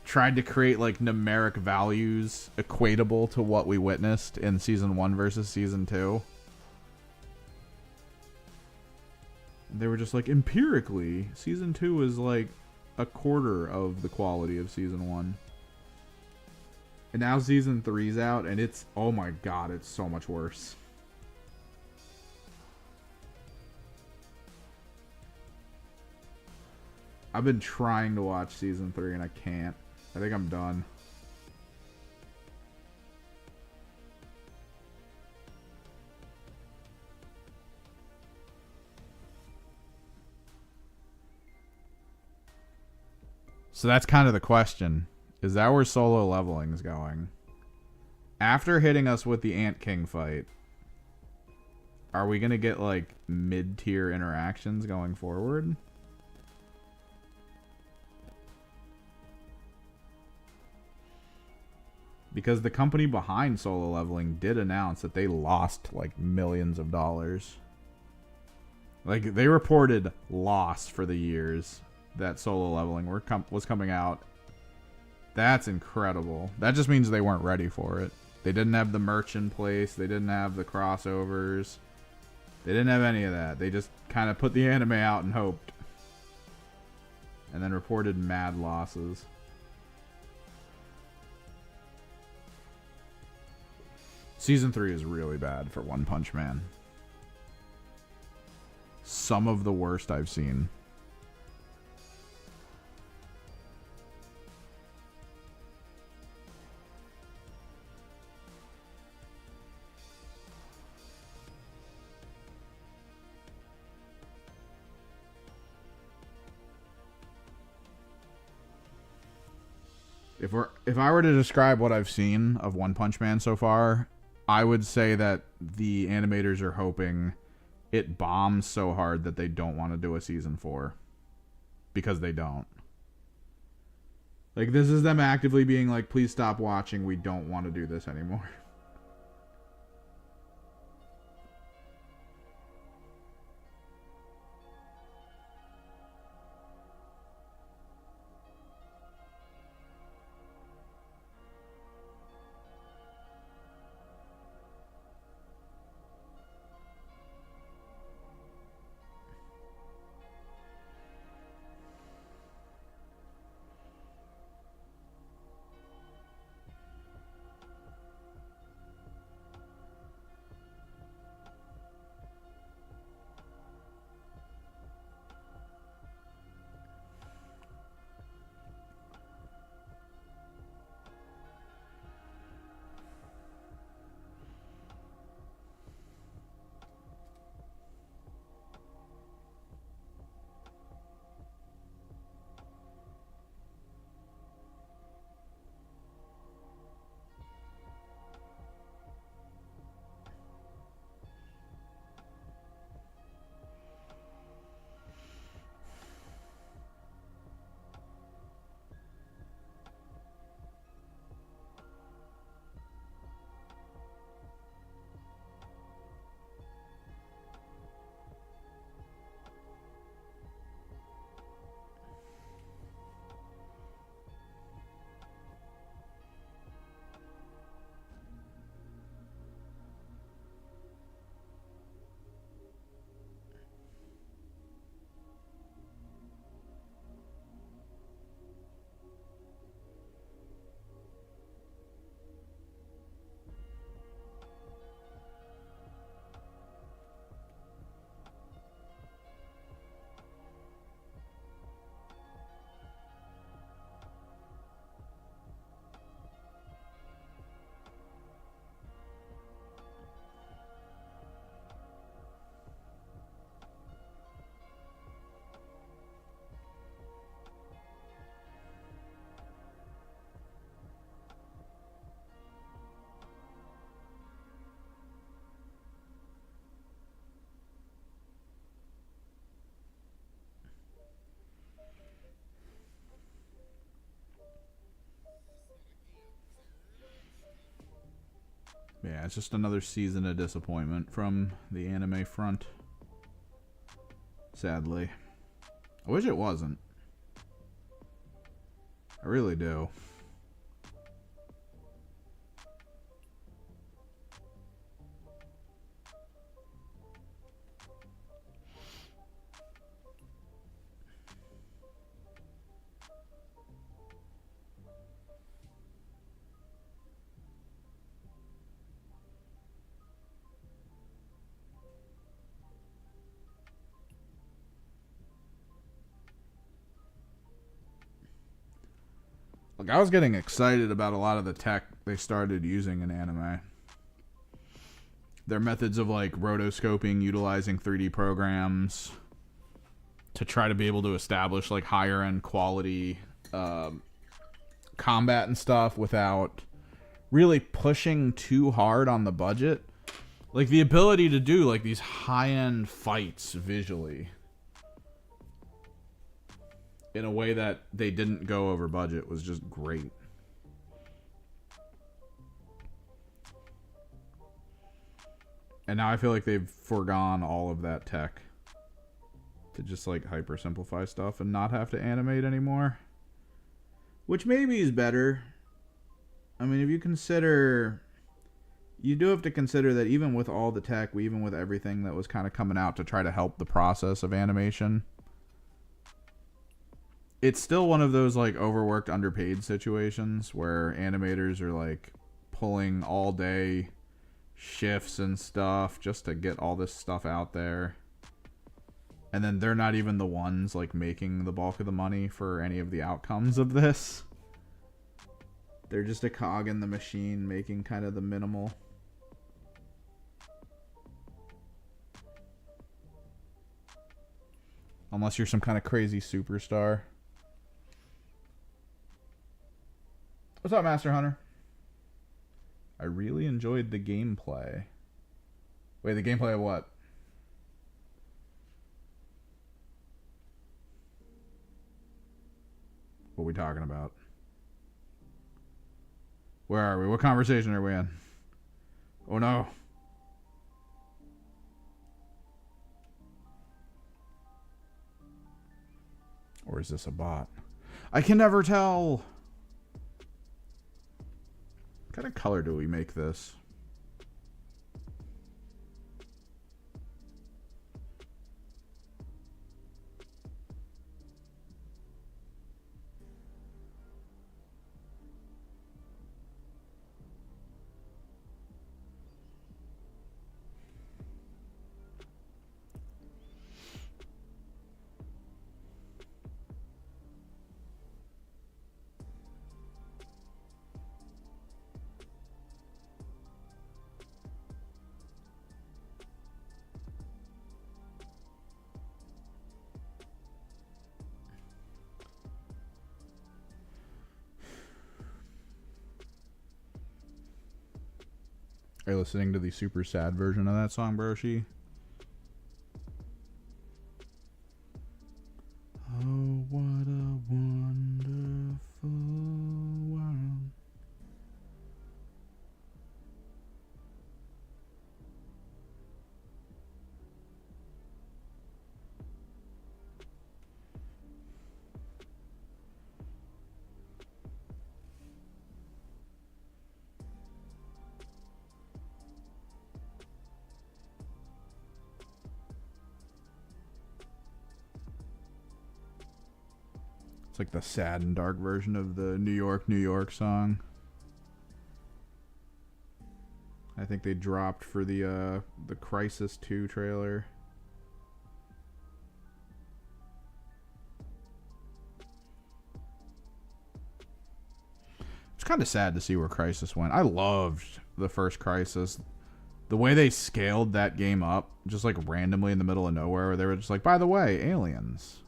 tried to create like numeric values equatable to what we witnessed in season 1 versus season 2. They were just like, empirically, season 2 is like a quarter of the quality of season 1. And now season 3's out and it's, oh my god, it's so much worse. I've been trying to watch season 3 and I can't. I think I'm done. So that's kind of the question. Is that where solo leveling is going? After hitting us with the Ant King fight, are we going to get like mid-tier interactions going forward? Because the company behind solo leveling did announce that they lost like millions of dollars. Like they reported loss for the years that solo leveling was coming out. That's incredible. That just means they weren't ready for it. They didn't have the merch in place. They didn't have the crossovers. They didn't have any of that. They just kind of put the anime out and hoped. And then reported mad losses. Season 3 is really bad for One Punch Man. Some of the worst I've seen. If I were to describe what I've seen of One Punch Man so far, I would say that the animators are hoping it bombs so hard that they don't want to do a season 4. Because they don't. Like, this is them actively being like, please stop watching, we don't want to do this anymore. Yeah, it's just another season of disappointment from the anime front. Sadly. I wish it wasn't. I really do. Like, I was getting excited about a lot of the tech they started using in anime. Their methods of, like, rotoscoping, utilizing 3D programs to try to be able to establish, like, higher-end quality combat and stuff without really pushing too hard on the budget. Like, the ability to do, like, these high-end fights visually in a way that they didn't go over budget was just great. And now I feel like they've foregone all of that tech to just like hyper simplify stuff and not have to animate anymore. Which maybe is better. I mean, if you consider... You do have to consider that even with all the tech, even with everything that was kind of coming out to try to help the process of animation, it's still one of those like overworked, underpaid situations where animators are like pulling all day shifts and stuff just to get all this stuff out there. And then they're not even the ones like making the bulk of the money for any of the outcomes of this. They're just a cog in the machine making kind of the minimal. Unless you're some kind of crazy superstar. What's up, Master Hunter? I really enjoyed the gameplay. Wait, the gameplay of what? What are we talking about? Where are we? What conversation are we in? Oh no. Or is this a bot? I can never tell. What kind of color do we make this? Are you listening to the super sad version of that song, Broshi? Oh, what a wonderful world. It's like the sad and dark version of the New York, New York song. I think they dropped for the Crisis 2 trailer. It's kind of sad to see where Crisis went. I loved the first Crisis. The way they scaled that game up, just like randomly in the middle of nowhere, where they were just like, by the way, aliens.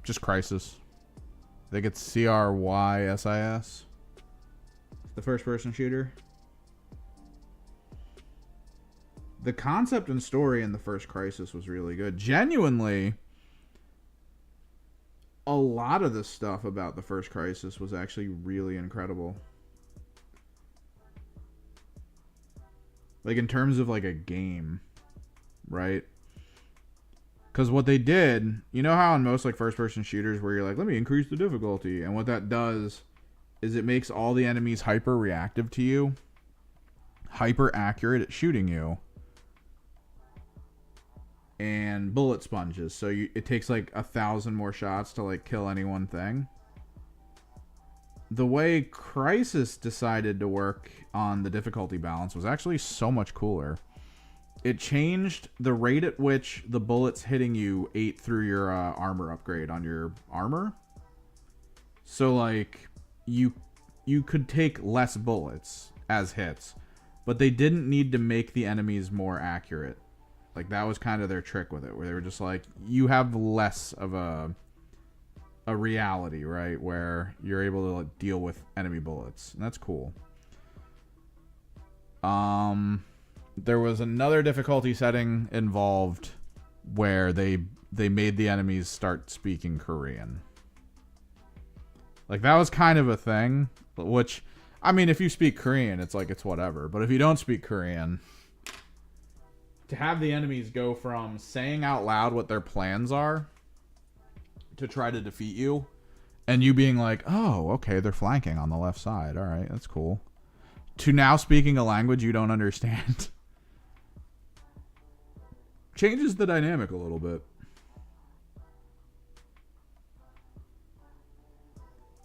Just Crisis. I think it's CRYSIS. The first-person shooter. The concept and story in the first Crisis was really good. Genuinely, a lot of the stuff about the first Crisis was actually really incredible. Like, in terms of, like, a game, right? Because what they did, you know how in most, like, first-person shooters where you're like, let me increase the difficulty, and what that does is it makes all the enemies hyper-reactive to you, hyper-accurate at shooting you, and bullet sponges. So it takes like 1,000 more shots to like kill any one thing. The way Crisis decided to work on the difficulty balance was actually so much cooler. It changed the rate at which the bullets hitting you ate through your armor upgrade on your armor. So like you could take less bullets as hits, but they didn't need to make the enemies more accurate. Like, that was kind of their trick with it, where they were just like, you have less of a reality, right? Where you're able to like, deal with enemy bullets. And that's cool. There was another difficulty setting involved where they made the enemies start speaking Korean. Like, that was kind of a thing, which, I mean, if you speak Korean, it's like, it's whatever. But if you don't speak Korean, to have the enemies go from saying out loud what their plans are to try to defeat you, and you being like, oh, okay, they're flanking on the left side. All right, that's cool. To now speaking a language you don't understand. Changes the dynamic a little bit.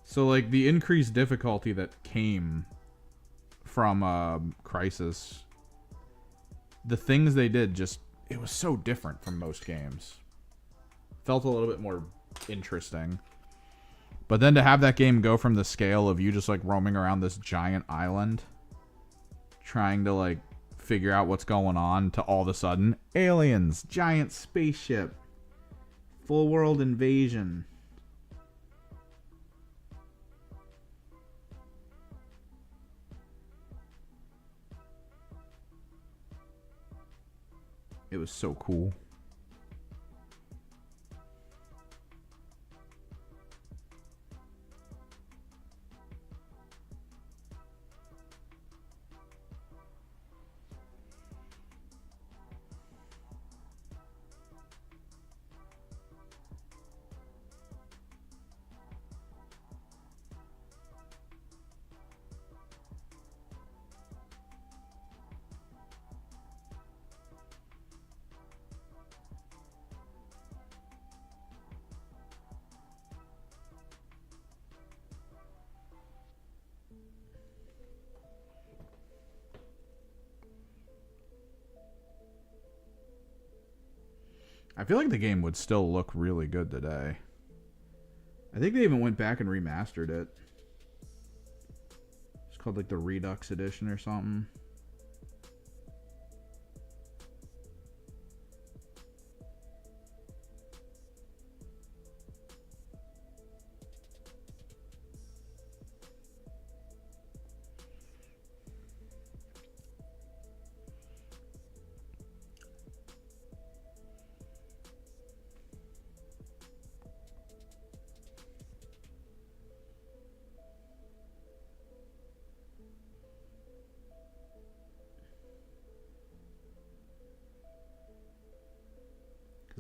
So, like, the increased difficulty that came from Crisis, the things they did just, it was so different from most games. Felt a little bit more interesting. But then to have that game go from the scale of you just like roaming around this giant island, trying to like figure out what's going on, to all of a sudden, aliens, giant spaceship, full world invasion. It was so cool. I feel like the game would still look really good today. I think they even went back and remastered it. It's called like the Redux Edition or something.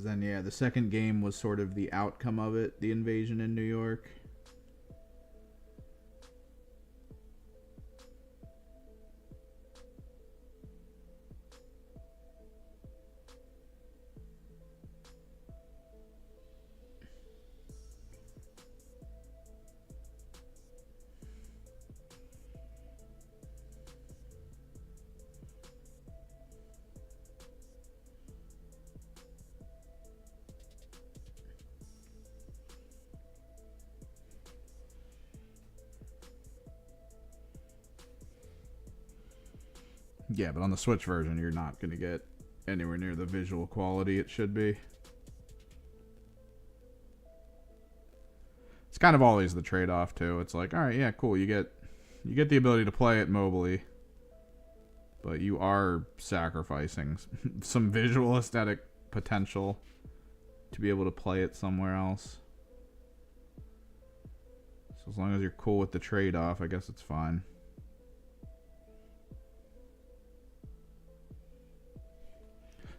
Then, yeah, the second game was sort of the outcome of it, the invasion in New York. Yeah, but on the Switch version, you're not going to get anywhere near the visual quality it should be. kind of always the trade-off too. It's like, all right, yeah, cool. You get the ability to play it mobily, but you are sacrificing some visual aesthetic potential to be able to play it somewhere else. So as long as you're cool with the trade-off, I guess it's fine.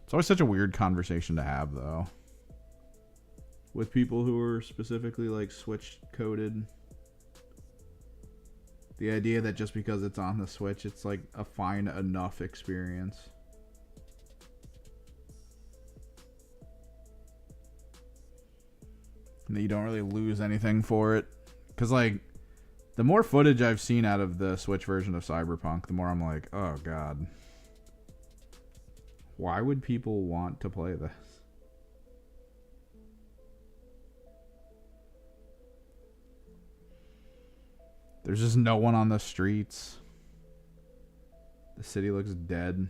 It's always such a weird conversation to have, though, with people who are specifically like Switch coded. The idea that just because it's on the Switch, it's like a fine enough experience. And that you don't really lose anything for it. Because, like, the more footage I've seen out of the Switch version of Cyberpunk, the more I'm like, oh, God. Why would people want to play this? There's just no one on the streets. The city looks dead.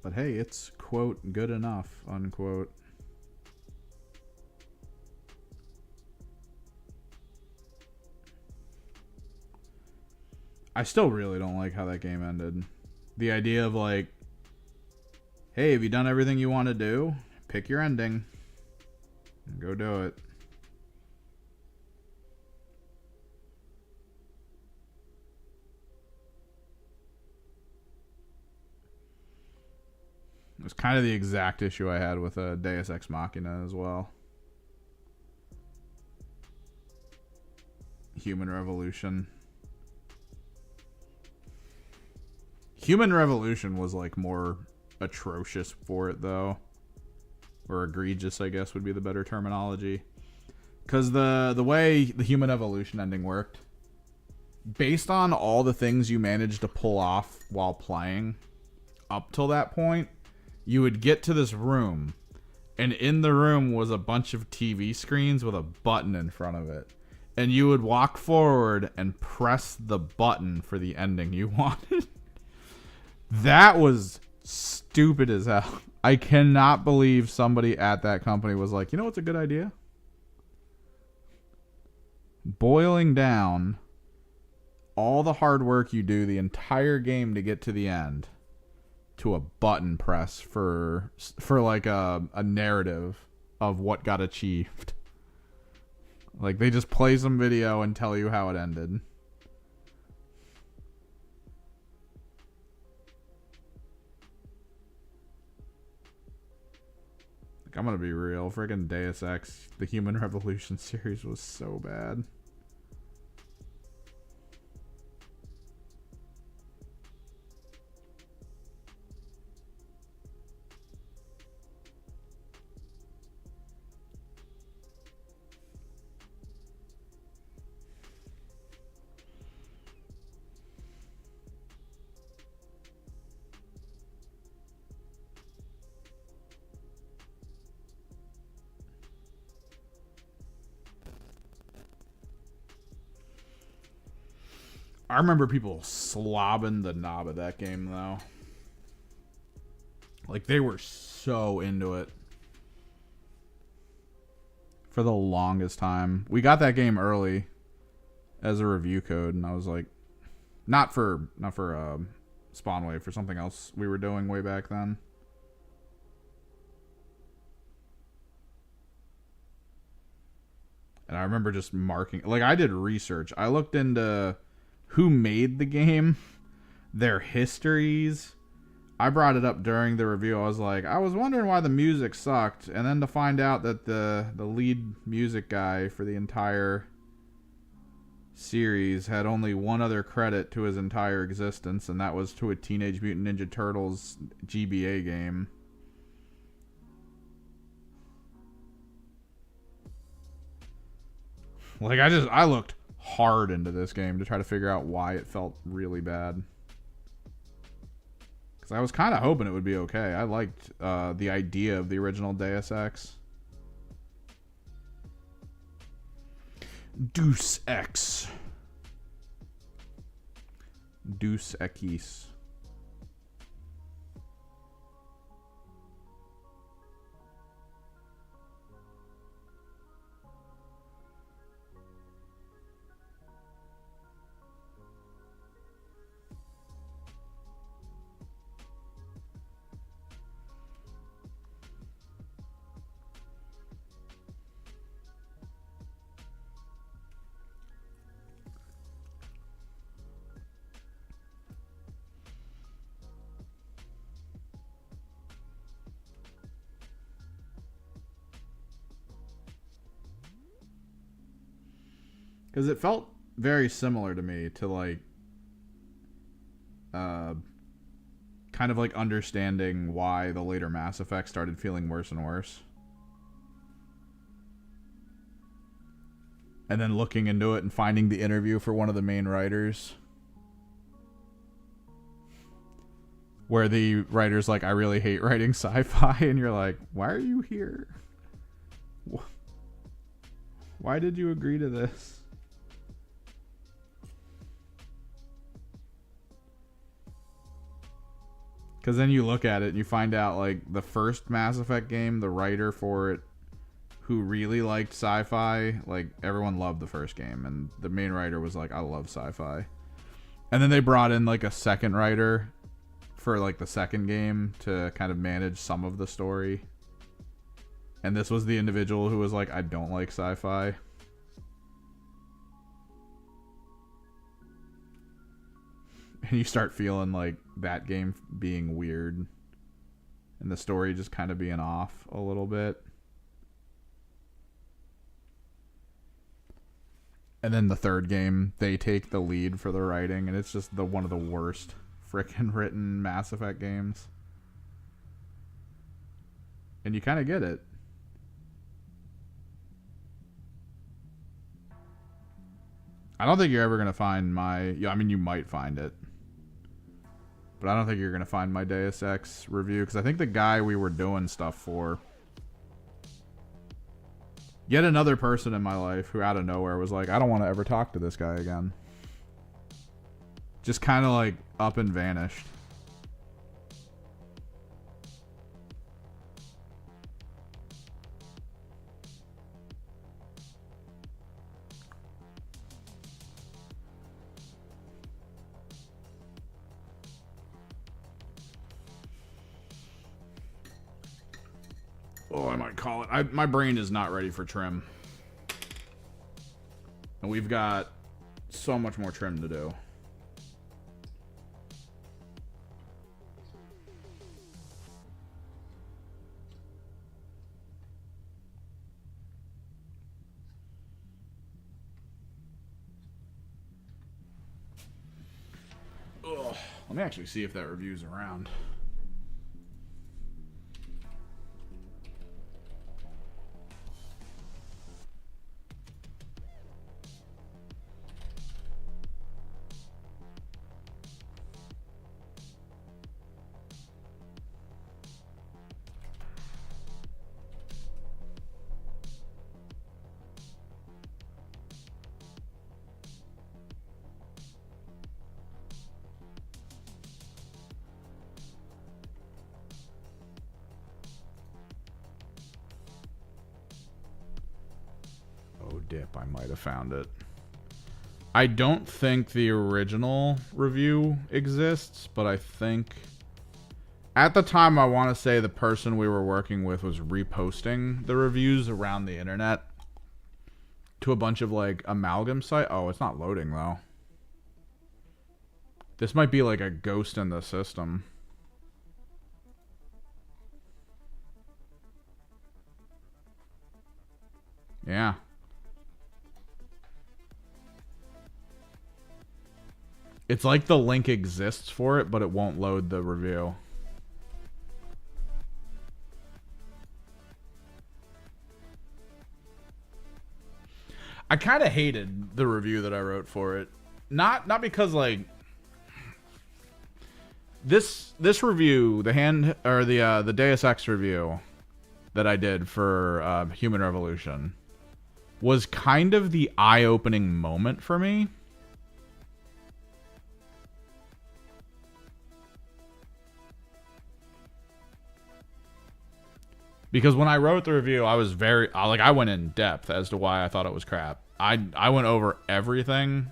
But hey, it's, quote, good enough, unquote. I still really don't like how that game ended. The idea of like, hey, have you done everything you want to do? Pick your ending. And go do it. It was kind of the exact issue I had with Deus Ex Machina as well. Human Revolution. Human Revolution was like more atrocious for it though. Or egregious, I guess would be the better terminology. Because the way the Human Evolution ending worked, based on all the things you managed to pull off while playing, up till that point, you would get to this room, and in the room was a bunch of TV screens with a button in front of it. And you would walk forward and press the button for the ending you wanted. That was stupid as hell. I cannot believe somebody at that company was like, you know what's a good idea? Boiling down all the hard work you do the entire game to get to the end to a button press for like a narrative of what got achieved. Like they just play some video and tell you how it ended. Like, I'm gonna be real, friggin' Deus Ex, the Human Revolution series was so bad. I remember people slobbing the knob of that game, though. Like, they were so into it. For the longest time. We got that game early as a review code, and I was like... Not for Spawnwave, for something else we were doing way back then. And I remember just marking... Like, I did research. I looked into... who made the game, their histories. I brought it up during the review. I was like, I was wondering why the music sucked, and then to find out that the lead music guy for the entire series had only one other credit to his entire existence, and that was to a Teenage Mutant Ninja Turtles GBA game. Like, I looked hard into this game to try to figure out why it felt really bad. Because I was kind of hoping it would be okay. I liked the idea of the original Deus Ex. Deus Ex. Deus Equis. Because it felt very similar to me to like, kind of like understanding why the later Mass Effect started feeling worse and worse. And then looking into it and finding the interview for one of the main writers. Where the writer's like, I really hate writing sci-fi. And you're like, why are you here? Why did you agree to this? Because then you look at it and you find out, like, the first Mass Effect game, the writer for it, who really liked sci-fi, like, everyone loved the first game. And the main writer was like, I love sci-fi. And then they brought in, like, a second writer for, like, the second game to kind of manage some of the story. And this was the individual who was like, I don't like sci-fi. And you start feeling like that game being weird and the story just kind of being off a little bit. And then the third game, they take the lead for the writing, and it's just one of the worst frickin' written Mass Effect games. And you kind of get it. I don't think you're ever going to find I mean, you might find it. But I don't think you're going to find my Deus Ex review, because I think the guy we were doing stuff for, yet another person in my life who out of nowhere was like, I don't want to ever talk to this guy again. Just kind of like up and vanished. Oh, I might call it. My brain is not ready for trim. And we've got so much more trim to do. Ugh. Let me actually see if that review's around. Dip, I might have found it. I don't think the original review exists, but I think at the time, I want to say the person we were working with was reposting the reviews around the internet to a bunch of like amalgam site. Oh, it's not loading though. This might be like a ghost in the system. Yeah. It's like the link exists for it, but it won't load the review. I kind of hated the review that I wrote for it. Not because like this review, the Deus Ex review that I did for Human Revolution was kind of the eye-opening moment for me. Because when I wrote the review, I was I went in depth as to why I thought it was crap. I went over everything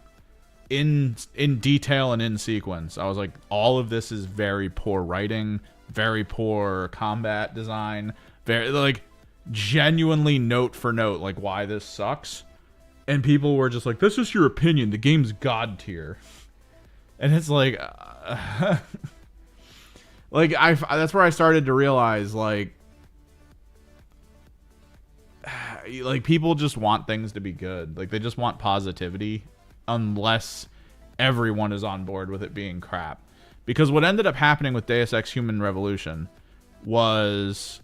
in detail and in sequence. I was like, all of this is very poor writing, very poor combat design, very like genuinely note for note like why this sucks. And people were just like, "This is your opinion. The game's god tier." And it's like, like that's where I started to realize like people just want things to be good. Like they just want positivity unless everyone is on board with it being crap. Because what ended up happening with Deus Ex Human Revolution was,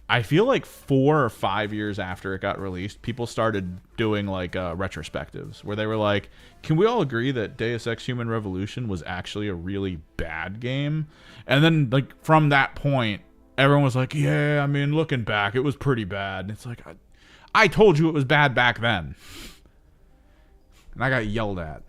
I feel like 4 or 5 years after it got released, people started doing like retrospectives where they were like, can we all agree that Deus Ex Human Revolution was actually a really bad game? And then like from that point, everyone was like, yeah, I mean, looking back, it was pretty bad. And it's like, I told you it was bad back then. And I got yelled at.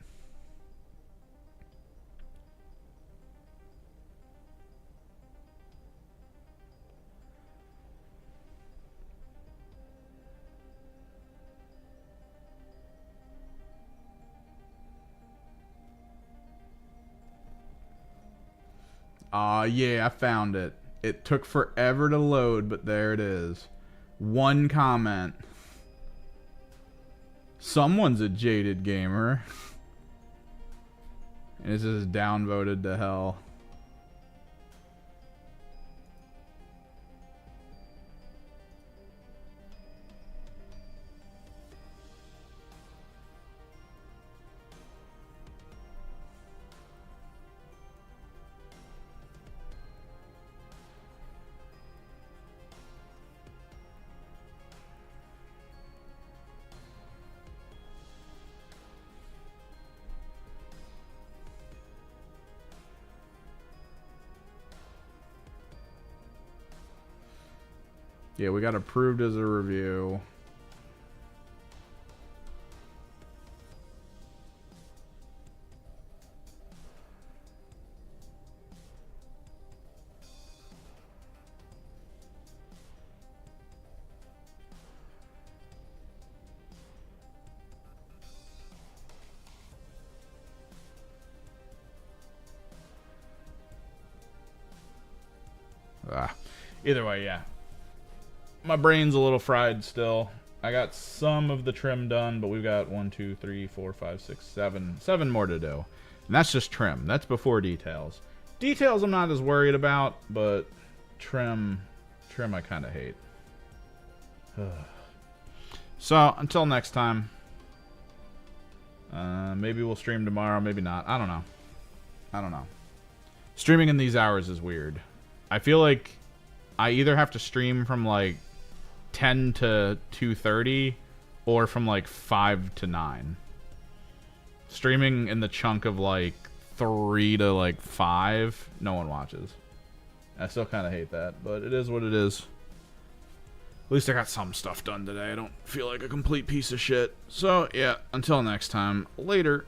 Yeah, I found it. It took forever to load, but there it is. One comment. Someone's a jaded gamer. And it's just downvoted to hell. Yeah, we got approved as a review. Either way, yeah. My brain's a little fried still. I got some of the trim done, but we've got 1, 2, 3, 4, 5, 6, 7 more to do. And that's just trim. That's before details. Details I'm not as worried about, but trim I kind of hate. So, until next time. Maybe we'll stream tomorrow, maybe not. I don't know. Streaming in these hours is weird. I feel like I either have to stream from like 10 to 2:30 or from like 5 to 9. Streaming in the chunk of like 3 to like 5, no one watches. I still kind of hate that, but it is what it is. At least I got some stuff done today. I don't feel like a complete piece of shit. So, yeah, until next time, later.